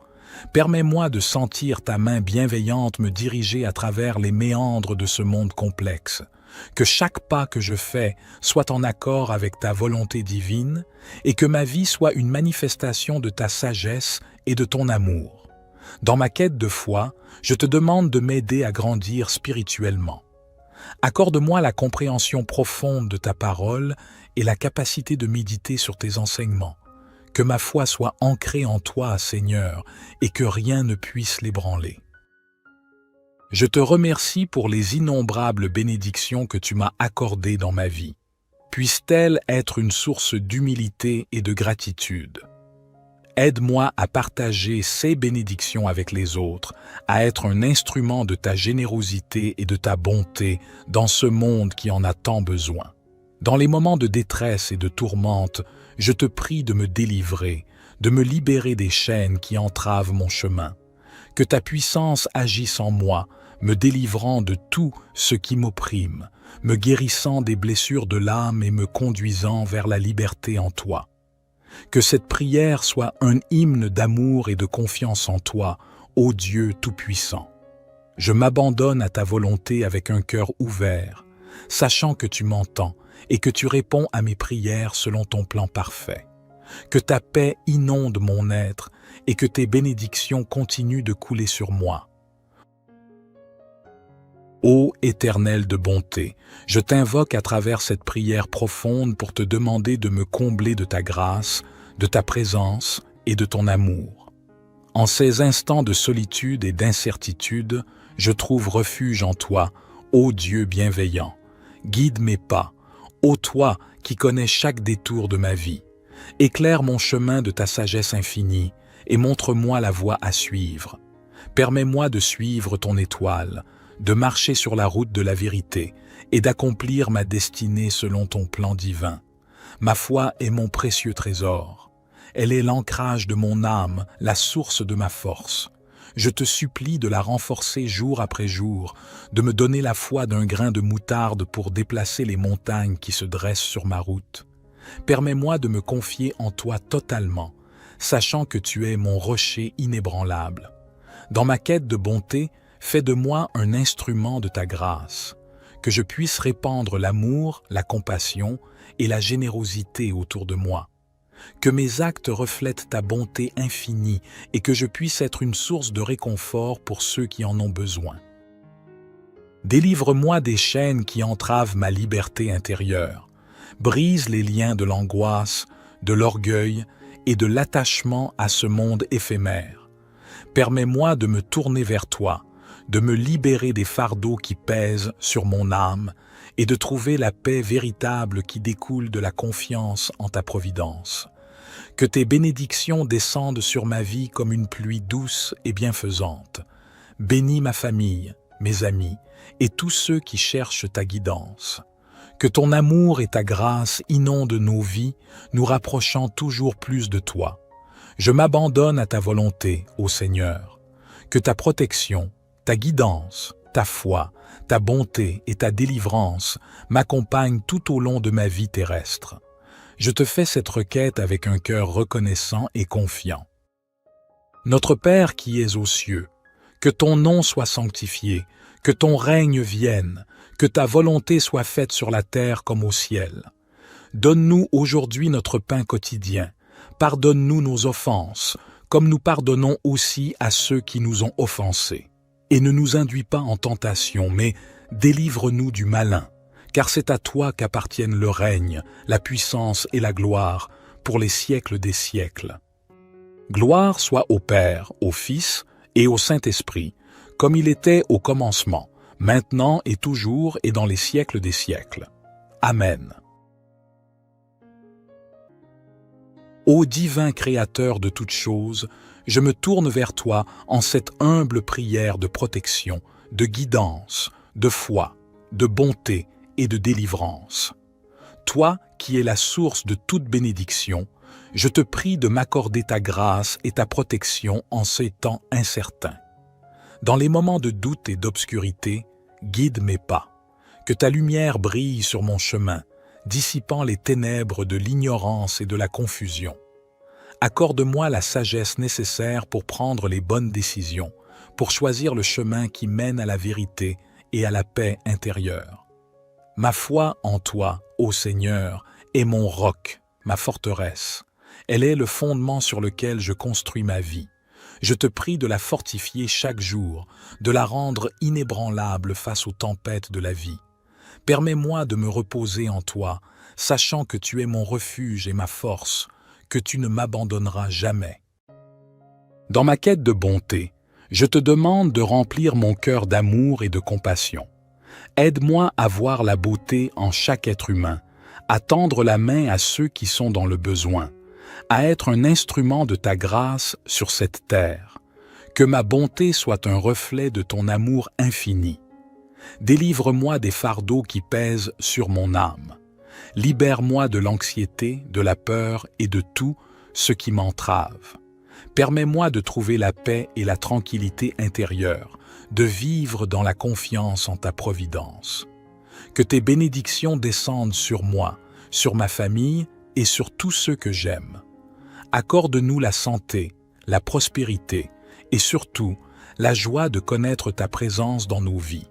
Permets-moi de sentir ta main bienveillante me diriger à travers les méandres de ce monde complexe. Que chaque pas que je fais soit en accord avec ta volonté divine et que ma vie soit une manifestation de ta sagesse et de ton amour. Dans ma quête de foi, je te demande de m'aider à grandir spirituellement. Accorde-moi la compréhension profonde de ta parole et la capacité de méditer sur tes enseignements. Que ma foi soit ancrée en toi, Seigneur, et que rien ne puisse l'ébranler. Je te remercie pour les innombrables bénédictions que tu m'as accordées dans ma vie. Puissent-elles être une source d'humilité et de gratitude. Aide-moi à partager ces bénédictions avec les autres, à être un instrument de ta générosité et de ta bonté dans ce monde qui en a tant besoin. Dans les moments de détresse et de tourmente, je te prie de me délivrer, de me libérer des chaînes qui entravent mon chemin. Que ta puissance agisse en moi, me délivrant de tout ce qui m'opprime, me guérissant des blessures de l'âme et me conduisant vers la liberté en toi. Que cette prière soit un hymne d'amour et de confiance en toi, ô Dieu Tout-Puissant. Je m'abandonne à ta volonté avec un cœur ouvert, sachant que tu m'entends et que tu réponds à mes prières selon ton plan parfait. Que ta paix inonde mon être et que tes bénédictions continuent de couler sur moi. Ô Éternel de bonté, je t'invoque à travers cette prière profonde pour te demander de me combler de ta grâce, de ta présence et de ton amour. En ces instants de solitude et d'incertitude, je trouve refuge en toi, ô Dieu bienveillant. Guide mes pas, ô toi qui connais chaque détour de ma vie. Éclaire mon chemin de ta sagesse infinie et montre-moi la voie à suivre. Permets-moi de suivre ton étoile, de marcher sur la route de la vérité et d'accomplir ma destinée selon ton plan divin. Ma foi est mon précieux trésor. Elle est l'ancrage de mon âme, la source de ma force. Je te supplie de la renforcer jour après jour, de me donner la foi d'un grain de moutarde pour déplacer les montagnes qui se dressent sur ma route. Permets-moi de me confier en toi totalement, sachant que tu es mon rocher inébranlable. Dans ma quête de bonté, fais de moi un instrument de ta grâce, que je puisse répandre l'amour, la compassion et la générosité autour de moi. Que mes actes reflètent ta bonté infinie et que je puisse être une source de réconfort pour ceux qui en ont besoin. Délivre-moi des chaînes qui entravent ma liberté intérieure. Brise les liens de l'angoisse, de l'orgueil et de l'attachement à ce monde éphémère. Permets-moi de me tourner vers toi, de me libérer des fardeaux qui pèsent sur mon âme et de trouver la paix véritable qui découle de la confiance en ta providence. Que tes bénédictions descendent sur ma vie comme une pluie douce et bienfaisante. Bénis ma famille, mes amis et tous ceux qui cherchent ta guidance. Que ton amour et ta grâce inondent nos vies, nous rapprochant toujours plus de toi. Je m'abandonne à ta volonté, ô Seigneur. Que ta protection, ta guidance, ta foi, ta bonté et ta délivrance m'accompagnent tout au long de ma vie terrestre. Je te fais cette requête avec un cœur reconnaissant et confiant. Notre Père qui es aux cieux, que ton nom soit sanctifié, que ton règne vienne, que ta volonté soit faite sur la terre comme au ciel. Donne-nous aujourd'hui notre pain quotidien. Pardonne-nous nos offenses, comme nous pardonnons aussi à ceux qui nous ont offensés. Et ne nous induis pas en tentation, mais délivre-nous du malin, car c'est à toi qu'appartiennent le règne, la puissance et la gloire pour les siècles des siècles. Gloire soit au Père, au Fils et au Saint-Esprit, comme il était au commencement, maintenant et toujours et dans les siècles des siècles. Amen. Ô divin Créateur de toutes choses, je me tourne vers toi en cette humble prière de protection, de guidance, de foi, de bonté et de délivrance. Toi qui es la source de toute bénédiction, je te prie de m'accorder ta grâce et ta protection en ces temps incertains. Dans les moments de doute et d'obscurité, guide mes pas. Que ta lumière brille sur mon chemin, dissipant les ténèbres de l'ignorance et de la confusion. Accorde-moi la sagesse nécessaire pour prendre les bonnes décisions, pour choisir le chemin qui mène à la vérité et à la paix intérieure. Ma foi en toi, ô Seigneur, est mon roc, ma forteresse. Elle est le fondement sur lequel je construis ma vie. Je te prie de la fortifier chaque jour, de la rendre inébranlable face aux tempêtes de la vie. Permets-moi de me reposer en toi, sachant que tu es mon refuge et ma force, que tu ne m'abandonneras jamais. Dans ma quête de bonté, je te demande de remplir mon cœur d'amour et de compassion. Aide-moi à voir la beauté en chaque être humain, à tendre la main à ceux qui sont dans le besoin, à être un instrument de ta grâce sur cette terre. Que ma bonté soit un reflet de ton amour infini. Délivre-moi des fardeaux qui pèsent sur mon âme. Libère-moi de l'anxiété, de la peur et de tout ce qui m'entrave. Permets-moi de trouver la paix et la tranquillité intérieure, de vivre dans la confiance en ta providence. Que tes bénédictions descendent sur moi, sur ma famille et sur tous ceux que j'aime. Accorde-nous la santé, la prospérité et surtout la joie de connaître ta présence dans nos vies.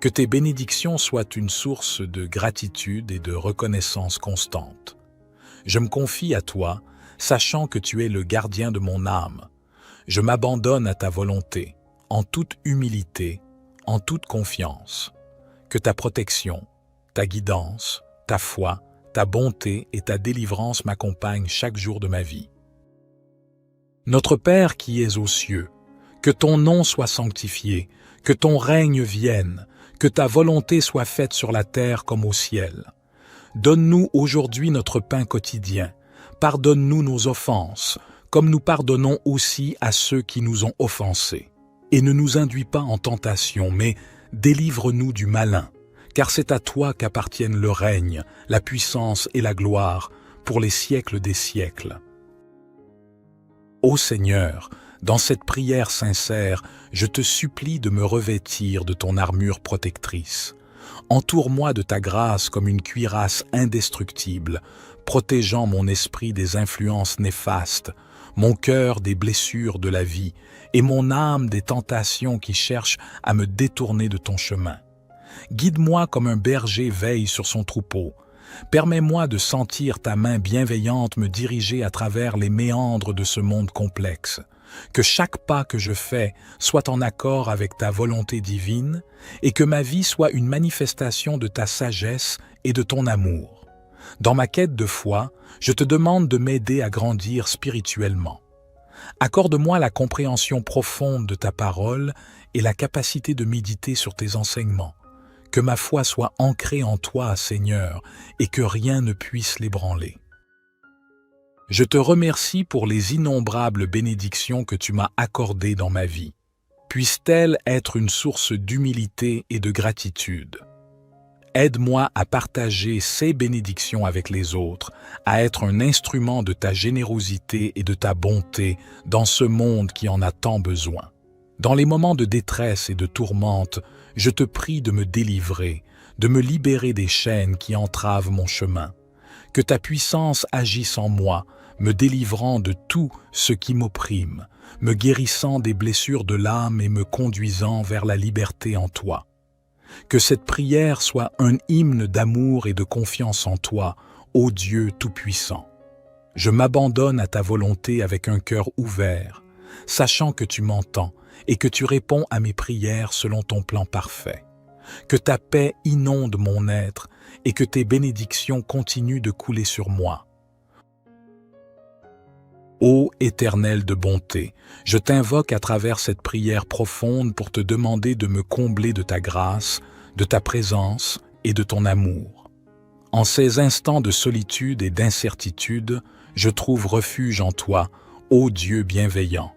Que tes bénédictions soient une source de gratitude et de reconnaissance constante. Je me confie à toi, sachant que tu es le gardien de mon âme. Je m'abandonne à ta volonté, en toute humilité, en toute confiance. Que ta protection, ta guidance, ta foi, ta bonté et ta délivrance m'accompagnent chaque jour de ma vie. Notre Père qui es aux cieux, que ton nom soit sanctifié, que ton règne vienne, que ta volonté soit faite sur la terre comme au ciel. Donne-nous aujourd'hui notre pain quotidien. Pardonne-nous nos offenses, comme nous pardonnons aussi à ceux qui nous ont offensés. Et ne nous induis pas en tentation, mais délivre-nous du malin, car c'est à toi qu'appartiennent le règne, la puissance et la gloire, pour les siècles des siècles. Ô Seigneur, dans cette prière sincère, je te supplie de me revêtir de ton armure protectrice. Entoure-moi de ta grâce comme une cuirasse indestructible, protégeant mon esprit des influences néfastes, mon cœur des blessures de la vie et mon âme des tentations qui cherchent à me détourner de ton chemin. Guide-moi comme un berger veille sur son troupeau. Permets-moi de sentir ta main bienveillante me diriger à travers les méandres de ce monde complexe. Que chaque pas que je fais soit en accord avec ta volonté divine et que ma vie soit une manifestation de ta sagesse et de ton amour. Dans ma quête de foi, je te demande de m'aider à grandir spirituellement. Accorde-moi la compréhension profonde de ta parole et la capacité de méditer sur tes enseignements. Que ma foi soit ancrée en toi, Seigneur, et que rien ne puisse l'ébranler. Je te remercie pour les innombrables bénédictions que tu m'as accordées dans ma vie. Puissent-elles être une source d'humilité et de gratitude. Aide-moi à partager ces bénédictions avec les autres, à être un instrument de ta générosité et de ta bonté dans ce monde qui en a tant besoin. Dans les moments de détresse et de tourmente, je te prie de me délivrer, de me libérer des chaînes qui entravent mon chemin. Que ta puissance agisse en moi, me délivrant de tout ce qui m'opprime, me guérissant des blessures de l'âme et me conduisant vers la liberté en toi. Que cette prière soit un hymne d'amour et de confiance en toi, ô Dieu Tout-Puissant. Je m'abandonne à ta volonté avec un cœur ouvert, sachant que tu m'entends et que tu réponds à mes prières selon ton plan parfait. Que ta paix inonde mon être et que tes bénédictions continuent de couler sur moi. Ô Éternel de bonté, je t'invoque à travers cette prière profonde pour te demander de me combler de ta grâce, de ta présence et de ton amour. En ces instants de solitude et d'incertitude, je trouve refuge en toi, ô Dieu bienveillant.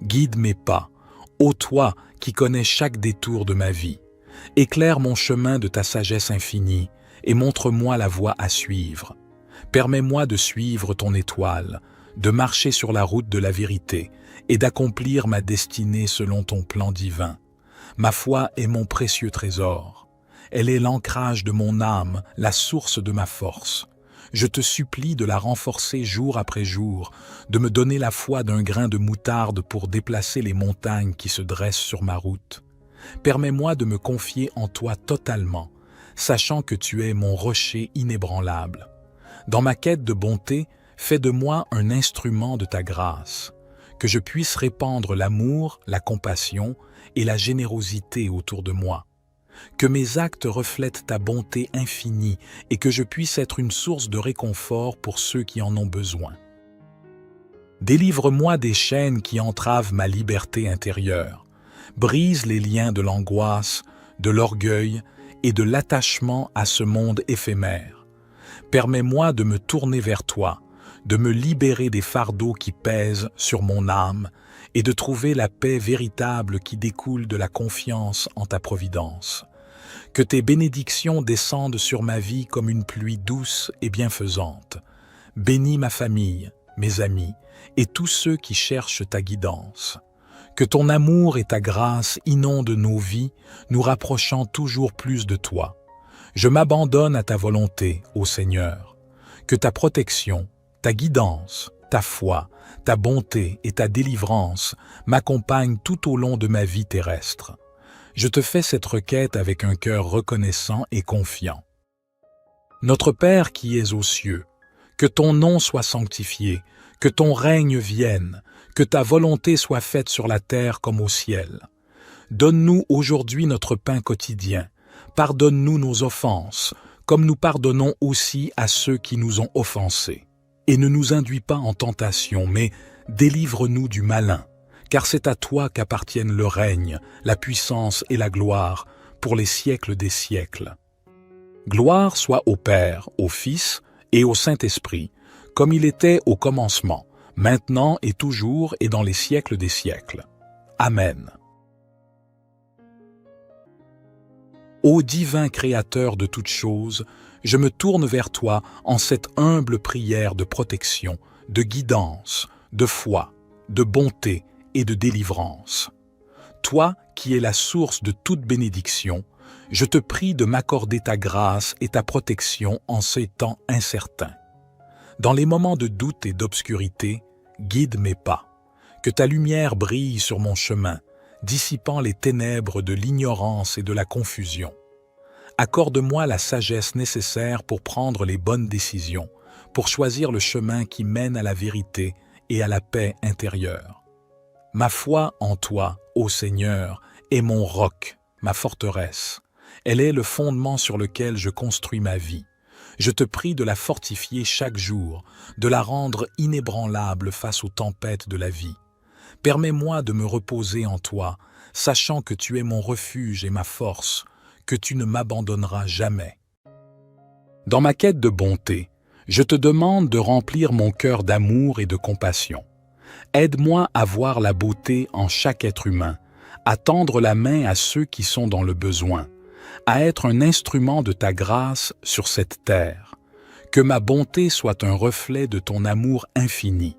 Guide mes pas, ô toi qui connais chaque détour de ma vie. Éclaire mon chemin de ta sagesse infinie et montre-moi la voie à suivre. Permets-moi de suivre ton étoile, de marcher sur la route de la vérité et d'accomplir ma destinée selon ton plan divin. Ma foi est mon précieux trésor. Elle est l'ancrage de mon âme, la source de ma force. Je te supplie de la renforcer jour après jour, de me donner la foi d'un grain de moutarde pour déplacer les montagnes qui se dressent sur ma route. Permets-moi de me confier en toi totalement, sachant que tu es mon rocher inébranlable. Dans ma quête de bonté, fais de moi un instrument de ta grâce, que je puisse répandre l'amour, la compassion et la générosité autour de moi. Que mes actes reflètent ta bonté infinie et que je puisse être une source de réconfort pour ceux qui en ont besoin. Délivre-moi des chaînes qui entravent ma liberté intérieure. Brise les liens de l'angoisse, de l'orgueil et de l'attachement à ce monde éphémère. Permets-moi de me tourner vers toi, de me libérer des fardeaux qui pèsent sur mon âme et de trouver la paix véritable qui découle de la confiance en ta providence. Que tes bénédictions descendent sur ma vie comme une pluie douce et bienfaisante. Bénis ma famille, mes amis et tous ceux qui cherchent ta guidance. Que ton amour et ta grâce inondent nos vies, nous rapprochant toujours plus de toi. Je m'abandonne à ta volonté, ô Seigneur. Que ta protection, ta guidance, ta foi, ta bonté et ta délivrance m'accompagnent tout au long de ma vie terrestre. Je te fais cette requête avec un cœur reconnaissant et confiant. Notre Père qui es aux cieux, que ton nom soit sanctifié, que ton règne vienne, que ta volonté soit faite sur la terre comme au ciel. Donne-nous aujourd'hui notre pain quotidien. Pardonne-nous nos offenses, comme nous pardonnons aussi à ceux qui nous ont offensés. Et ne nous induis pas en tentation, mais délivre-nous du malin, car c'est à toi qu'appartiennent le règne, la puissance et la gloire, pour les siècles des siècles. Gloire soit au Père, au Fils et au Saint-Esprit, comme il était au commencement, maintenant et toujours et dans les siècles des siècles. Amen. Ô divin Créateur de toutes choses, je me tourne vers toi en cette humble prière de protection, de guidance, de foi, de bonté et de délivrance. Toi qui es la source de toute bénédiction, je te prie de m'accorder ta grâce et ta protection en ces temps incertains. Dans les moments de doute et d'obscurité, guide mes pas. Que ta lumière brille sur mon chemin, dissipant les ténèbres de l'ignorance et de la confusion. Accorde-moi la sagesse nécessaire pour prendre les bonnes décisions, pour choisir le chemin qui mène à la vérité et à la paix intérieure. Ma foi en toi, ô Seigneur, est mon roc, ma forteresse. Elle est le fondement sur lequel je construis ma vie. Je te prie de la fortifier chaque jour, de la rendre inébranlable face aux tempêtes de la vie. Permets-moi de me reposer en toi, sachant que tu es mon refuge et ma force, que tu ne m'abandonneras jamais. Dans ma quête de bonté, je te demande de remplir mon cœur d'amour et de compassion. Aide-moi à voir la beauté en chaque être humain, à tendre la main à ceux qui sont dans le besoin, à être un instrument de ta grâce sur cette terre. Que ma bonté soit un reflet de ton amour infini.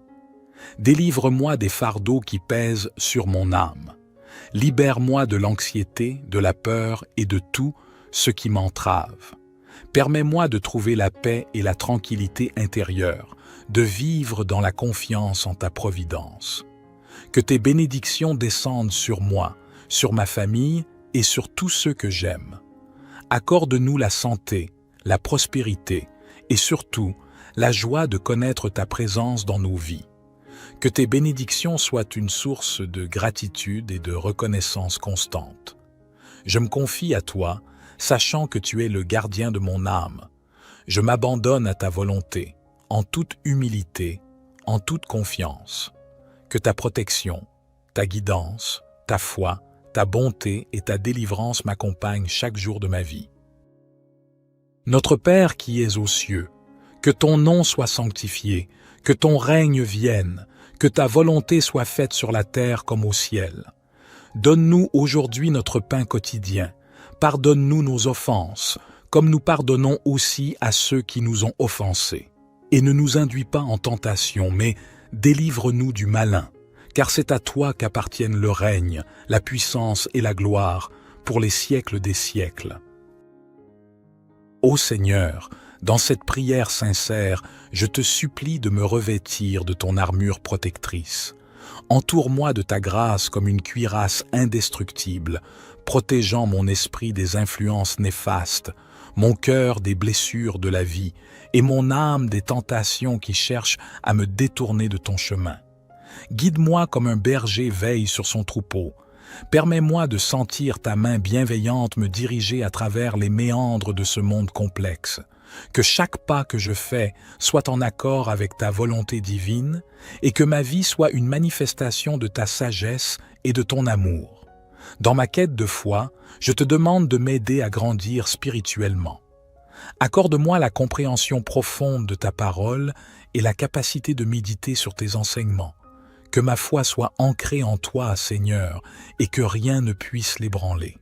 Délivre-moi des fardeaux qui pèsent sur mon âme. Libère-moi de l'anxiété, de la peur et de tout ce qui m'entrave. Permets-moi de trouver la paix et la tranquillité intérieure, de vivre dans la confiance en ta providence. Que tes bénédictions descendent sur moi, sur ma famille et sur tous ceux que j'aime. Accorde-nous la santé, la prospérité et surtout la joie de connaître ta présence dans nos vies. Que tes bénédictions soient une source de gratitude et de reconnaissance constante. Je me confie à toi, sachant que tu es le gardien de mon âme. Je m'abandonne à ta volonté, en toute humilité, en toute confiance. Que ta protection, ta guidance, ta foi, ta bonté et ta délivrance m'accompagnent chaque jour de ma vie. Notre Père qui es aux cieux, que ton nom soit sanctifié, que ton règne vienne, que ta volonté soit faite sur la terre comme au ciel. Donne-nous aujourd'hui notre pain quotidien. Pardonne-nous nos offenses, comme nous pardonnons aussi à ceux qui nous ont offensés. Et ne nous induis pas en tentation, mais délivre-nous du malin, car c'est à toi qu'appartiennent le règne, la puissance et la gloire, pour les siècles des siècles. Ô Seigneur, dans cette prière sincère, je te supplie de me revêtir de ton armure protectrice. Entoure-moi de ta grâce comme une cuirasse indestructible, protégeant mon esprit des influences néfastes, mon cœur des blessures de la vie et mon âme des tentations qui cherchent à me détourner de ton chemin. Guide-moi comme un berger veille sur son troupeau. Permets-moi de sentir ta main bienveillante me diriger à travers les méandres de ce monde complexe. Que chaque pas que je fais soit en accord avec ta volonté divine et que ma vie soit une manifestation de ta sagesse et de ton amour. Dans ma quête de foi, je te demande de m'aider à grandir spirituellement. Accorde-moi la compréhension profonde de ta parole et la capacité de méditer sur tes enseignements. Que ma foi soit ancrée en toi, Seigneur, et que rien ne puisse l'ébranler.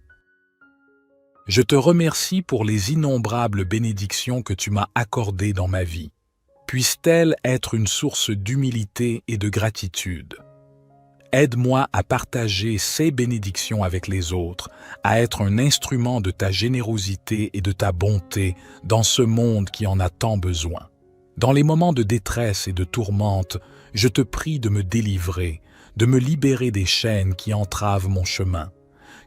Je te remercie pour les innombrables bénédictions que tu m'as accordées dans ma vie. Puissent-elles être une source d'humilité et de gratitude. Aide-moi à partager ces bénédictions avec les autres, à être un instrument de ta générosité et de ta bonté dans ce monde qui en a tant besoin. Dans les moments de détresse et de tourmente, je te prie de me délivrer, de me libérer des chaînes qui entravent mon chemin.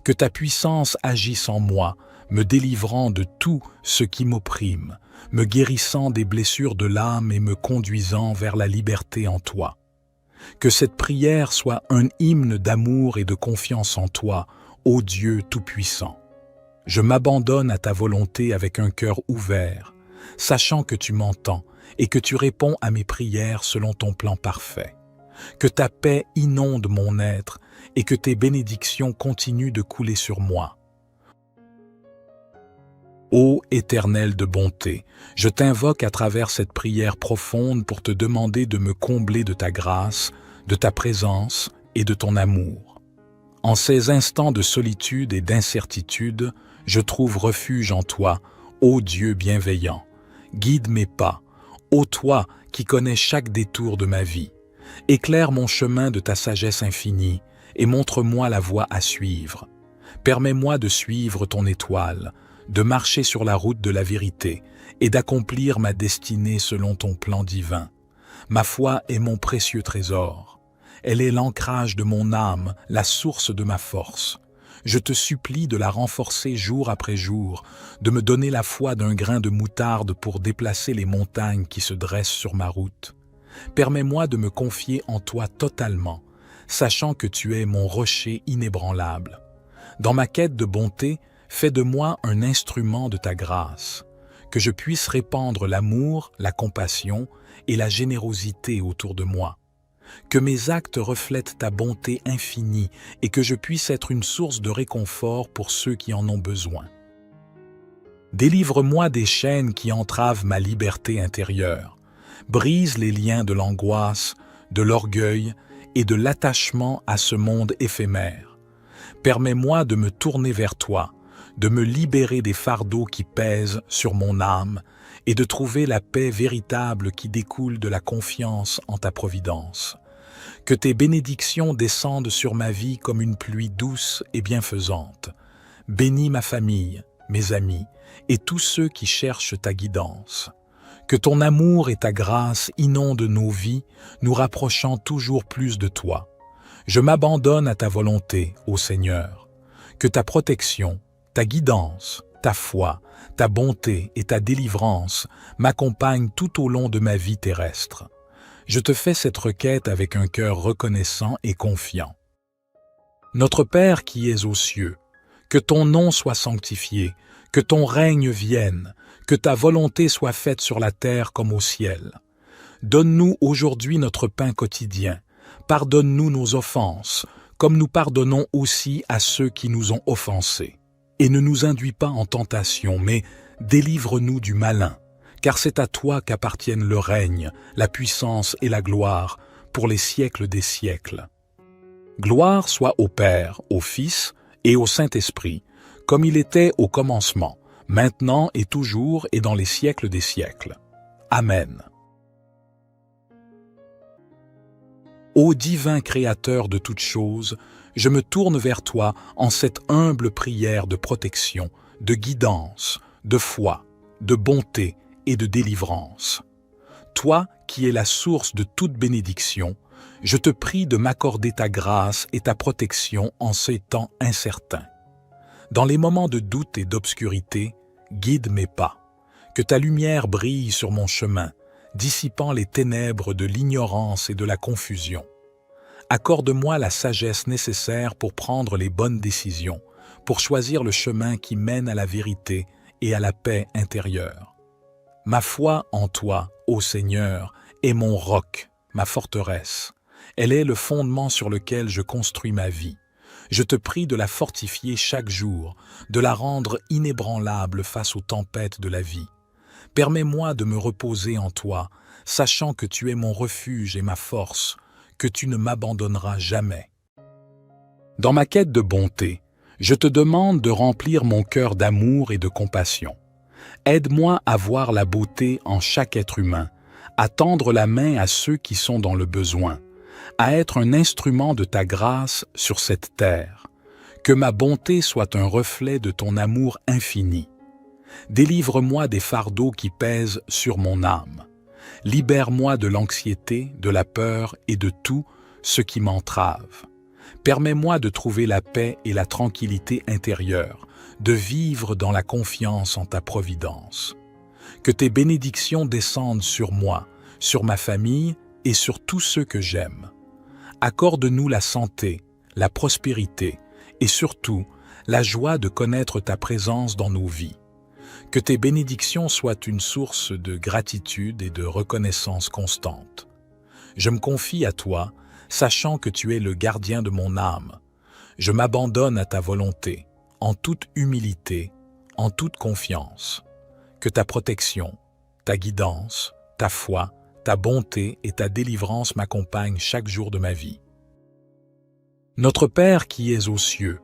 Que ta puissance agisse en moi, me délivrant de tout ce qui m'opprime, me guérissant des blessures de l'âme et me conduisant vers la liberté en toi. Que cette prière soit un hymne d'amour et de confiance en toi, ô Dieu Tout-Puissant. Je m'abandonne à ta volonté avec un cœur ouvert, sachant que tu m'entends et que tu réponds à mes prières selon ton plan parfait. Que ta paix inonde mon être et que tes bénédictions continuent de couler sur moi. Ô Éternel de bonté, je t'invoque à travers cette prière profonde pour te demander de me combler de ta grâce, de ta présence et de ton amour. En ces instants de solitude et d'incertitude, je trouve refuge en toi, ô Dieu bienveillant. Guide mes pas, ô toi qui connais chaque détour de ma vie. Éclaire mon chemin de ta sagesse infinie et montre-moi la voie à suivre. Permets-moi de suivre ton étoile, de marcher sur la route de la vérité et d'accomplir ma destinée selon ton plan divin. Ma foi est mon précieux trésor. Elle est l'ancrage de mon âme, la source de ma force. Je te supplie de la renforcer jour après jour, de me donner la foi d'un grain de moutarde pour déplacer les montagnes qui se dressent sur ma route. Permets-moi de me confier en toi totalement, sachant que tu es mon rocher inébranlable. Dans ma quête de bonté, fais de moi un instrument de ta grâce, que je puisse répandre l'amour, la compassion et la générosité autour de moi. Que mes actes reflètent ta bonté infinie et que je puisse être une source de réconfort pour ceux qui en ont besoin. Délivre-moi des chaînes qui entravent ma liberté intérieure. Brise les liens de l'angoisse, de l'orgueil et de l'attachement à ce monde éphémère. Permets-moi de me tourner vers toi, de me libérer des fardeaux qui pèsent sur mon âme et de trouver la paix véritable qui découle de la confiance en ta providence. Que tes bénédictions descendent sur ma vie comme une pluie douce et bienfaisante. Bénis ma famille, mes amis et tous ceux qui cherchent ta guidance. Que ton amour et ta grâce inondent nos vies, nous rapprochant toujours plus de toi. Je m'abandonne à ta volonté, ô Seigneur. Que ta protection, ta guidance, ta foi, ta bonté et ta délivrance m'accompagnent tout au long de ma vie terrestre. Je te fais cette requête avec un cœur reconnaissant et confiant. Notre Père qui es aux cieux, que ton nom soit sanctifié, que ton règne vienne, que ta volonté soit faite sur la terre comme au ciel. Donne-nous aujourd'hui notre pain quotidien. Pardonne-nous nos offenses, comme nous pardonnons aussi à ceux qui nous ont offensés. Et ne nous induis pas en tentation, mais délivre-nous du malin, car c'est à toi qu'appartiennent le règne, la puissance et la gloire, pour les siècles des siècles. Gloire soit au Père, au Fils et au Saint-Esprit, comme il était au commencement, maintenant et toujours et dans les siècles des siècles. Amen. Ô divin Créateur de toutes choses, je me tourne vers toi en cette humble prière de protection, de guidance, de foi, de bonté et de délivrance. Toi qui es la source de toute bénédiction, je te prie de m'accorder ta grâce et ta protection en ces temps incertains. Dans les moments de doute et d'obscurité, guide mes pas. Que ta lumière brille sur mon chemin, dissipant les ténèbres de l'ignorance et de la confusion. Accorde-moi la sagesse nécessaire pour prendre les bonnes décisions, pour choisir le chemin qui mène à la vérité et à la paix intérieure. Ma foi en toi, ô Seigneur, est mon roc, ma forteresse. Elle est le fondement sur lequel je construis ma vie. Je te prie de la fortifier chaque jour, de la rendre inébranlable face aux tempêtes de la vie. Permets-moi de me reposer en toi, sachant que tu es mon refuge et ma force, que tu ne m'abandonneras jamais. Dans ma quête de bonté, je te demande de remplir mon cœur d'amour et de compassion. Aide-moi à voir la beauté en chaque être humain, à tendre la main à ceux qui sont dans le besoin, à être un instrument de ta grâce sur cette terre. Que ma bonté soit un reflet de ton amour infini. Délivre-moi des fardeaux qui pèsent sur mon âme. Libère-moi de l'anxiété, de la peur et de tout ce qui m'entrave. Permets-moi de trouver la paix et la tranquillité intérieure, de vivre dans la confiance en ta providence. Que tes bénédictions descendent sur moi, sur ma famille et sur tous ceux que j'aime. Accorde-nous la santé, la prospérité et surtout la joie de connaître ta présence dans nos vies. Que tes bénédictions soient une source de gratitude et de reconnaissance constante. Je me confie à toi, sachant que tu es le gardien de mon âme. Je m'abandonne à ta volonté, en toute humilité, en toute confiance. Que ta protection, ta guidance, ta foi, ta bonté et ta délivrance m'accompagnent chaque jour de ma vie. Notre Père qui es aux cieux,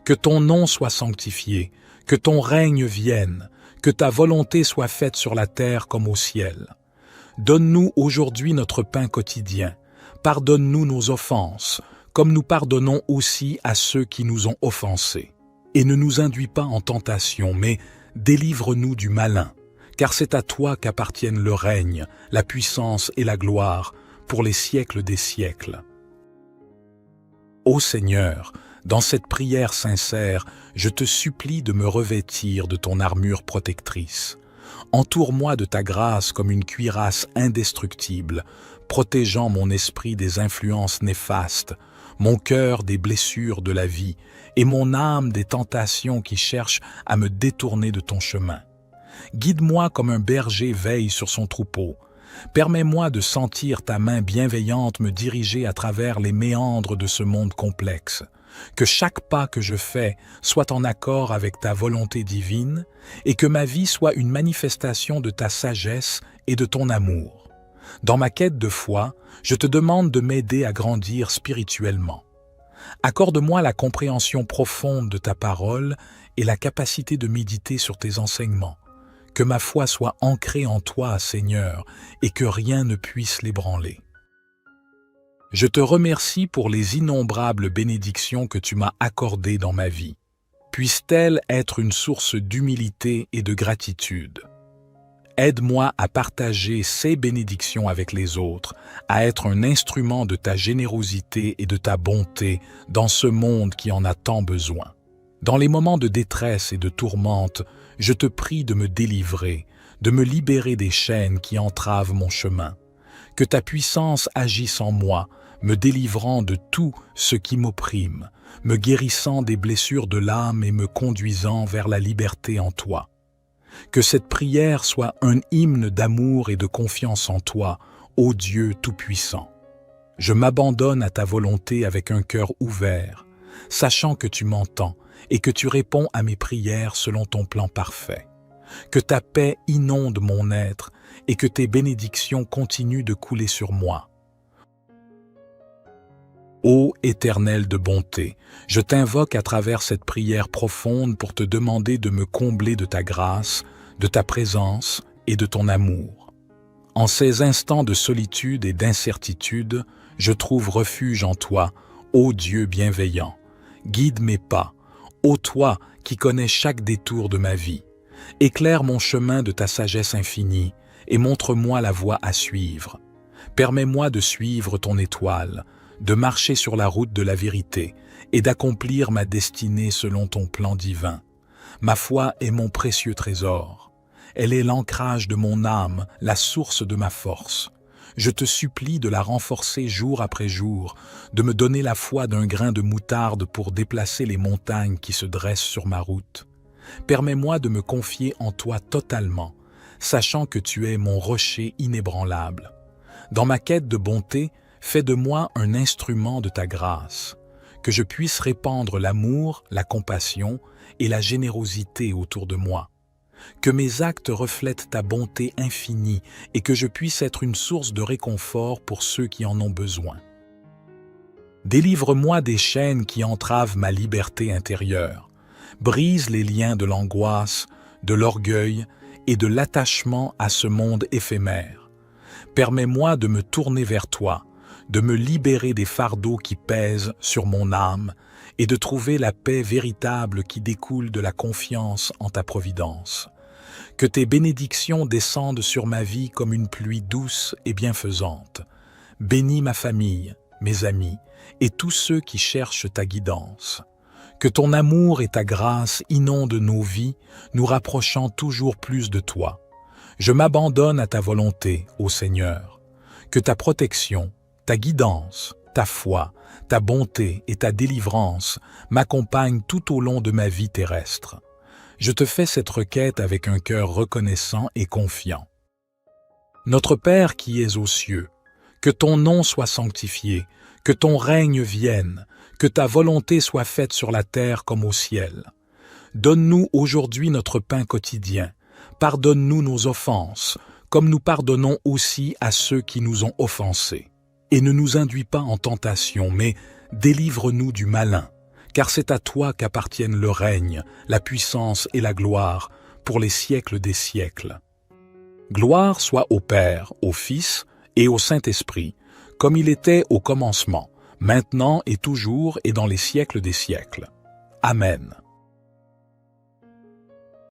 que ton nom soit sanctifié, que ton règne vienne, que ta volonté soit faite sur la terre comme au ciel. Donne-nous aujourd'hui notre pain quotidien. Pardonne-nous nos offenses, comme nous pardonnons aussi à ceux qui nous ont offensés. Et ne nous induis pas en tentation, mais délivre-nous du malin, car c'est à toi qu'appartiennent le règne, la puissance et la gloire, pour les siècles des siècles. Ô Seigneur, dans cette prière sincère, je te supplie de me revêtir de ton armure protectrice. Entoure-moi de ta grâce comme une cuirasse indestructible, protégeant mon esprit des influences néfastes, mon cœur des blessures de la vie et mon âme des tentations qui cherchent à me détourner de ton chemin. Guide-moi comme un berger veille sur son troupeau. Permets-moi de sentir ta main bienveillante me diriger à travers les méandres de ce monde complexe. Que chaque pas que je fais soit en accord avec ta volonté divine et que ma vie soit une manifestation de ta sagesse et de ton amour. Dans ma quête de foi, je te demande de m'aider à grandir spirituellement. Accorde-moi la compréhension profonde de ta parole et la capacité de méditer sur tes enseignements. Que ma foi soit ancrée en toi, Seigneur, et que rien ne puisse l'ébranler. Je te remercie pour les innombrables bénédictions que tu m'as accordées dans ma vie. Puissent-elles être une source d'humilité et de gratitude. Aide-moi à partager ces bénédictions avec les autres, à être un instrument de ta générosité et de ta bonté dans ce monde qui en a tant besoin. Dans les moments de détresse et de tourmente, je te prie de me délivrer, de me libérer des chaînes qui entravent mon chemin. Que ta puissance agisse en moi, me délivrant de tout ce qui m'opprime, me guérissant des blessures de l'âme et me conduisant vers la liberté en toi. Que cette prière soit un hymne d'amour et de confiance en toi, ô Dieu Tout-Puissant. Je m'abandonne à ta volonté avec un cœur ouvert, sachant que tu m'entends et que tu réponds à mes prières selon ton plan parfait. Que ta paix inonde mon être et que tes bénédictions continuent de couler sur moi. Ô Éternel de bonté, je t'invoque à travers cette prière profonde pour te demander de me combler de ta grâce, de ta présence et de ton amour. En ces instants de solitude et d'incertitude, je trouve refuge en toi, ô Dieu bienveillant. Guide mes pas, ô toi qui connais chaque détour de ma vie. Éclaire mon chemin de ta sagesse infinie et montre-moi la voie à suivre. Permets-moi de suivre ton étoile, de marcher sur la route de la vérité et d'accomplir ma destinée selon ton plan divin. Ma foi est mon précieux trésor. Elle est l'ancrage de mon âme, la source de ma force. Je te supplie de la renforcer jour après jour, de me donner la foi d'un grain de moutarde pour déplacer les montagnes qui se dressent sur ma route. Permets-moi de me confier en toi totalement, sachant que tu es mon rocher inébranlable. Dans ma quête de bonté, fais de moi un instrument de ta grâce, que je puisse répandre l'amour, la compassion et la générosité autour de moi. Que mes actes reflètent ta bonté infinie et que je puisse être une source de réconfort pour ceux qui en ont besoin. Délivre-moi des chaînes qui entravent ma liberté intérieure. Brise les liens de l'angoisse, de l'orgueil et de l'attachement à ce monde éphémère. Permets-moi de me tourner vers toi, de me libérer des fardeaux qui pèsent sur mon âme et de trouver la paix véritable qui découle de la confiance en ta providence. Que tes bénédictions descendent sur ma vie comme une pluie douce et bienfaisante. Bénis ma famille, mes amis et tous ceux qui cherchent ta guidance. Que ton amour et ta grâce inondent nos vies, nous rapprochant toujours plus de toi. Je m'abandonne à ta volonté, ô Seigneur. Que ta protection, ta guidance, ta foi, ta bonté et ta délivrance m'accompagnent tout au long de ma vie terrestre. Je te fais cette requête avec un cœur reconnaissant et confiant. Notre Père qui es aux cieux, que ton nom soit sanctifié, que ton règne vienne, que ta volonté soit faite sur la terre comme au ciel. Donne-nous aujourd'hui notre pain quotidien. Pardonne-nous nos offenses, comme nous pardonnons aussi à ceux qui nous ont offensés. Et ne nous induis pas en tentation, mais délivre-nous du malin, car c'est à toi qu'appartiennent le règne, la puissance et la gloire, pour les siècles des siècles. Gloire soit au Père, au Fils et au Saint-Esprit, comme il était au commencement, maintenant et toujours et dans les siècles des siècles. Amen.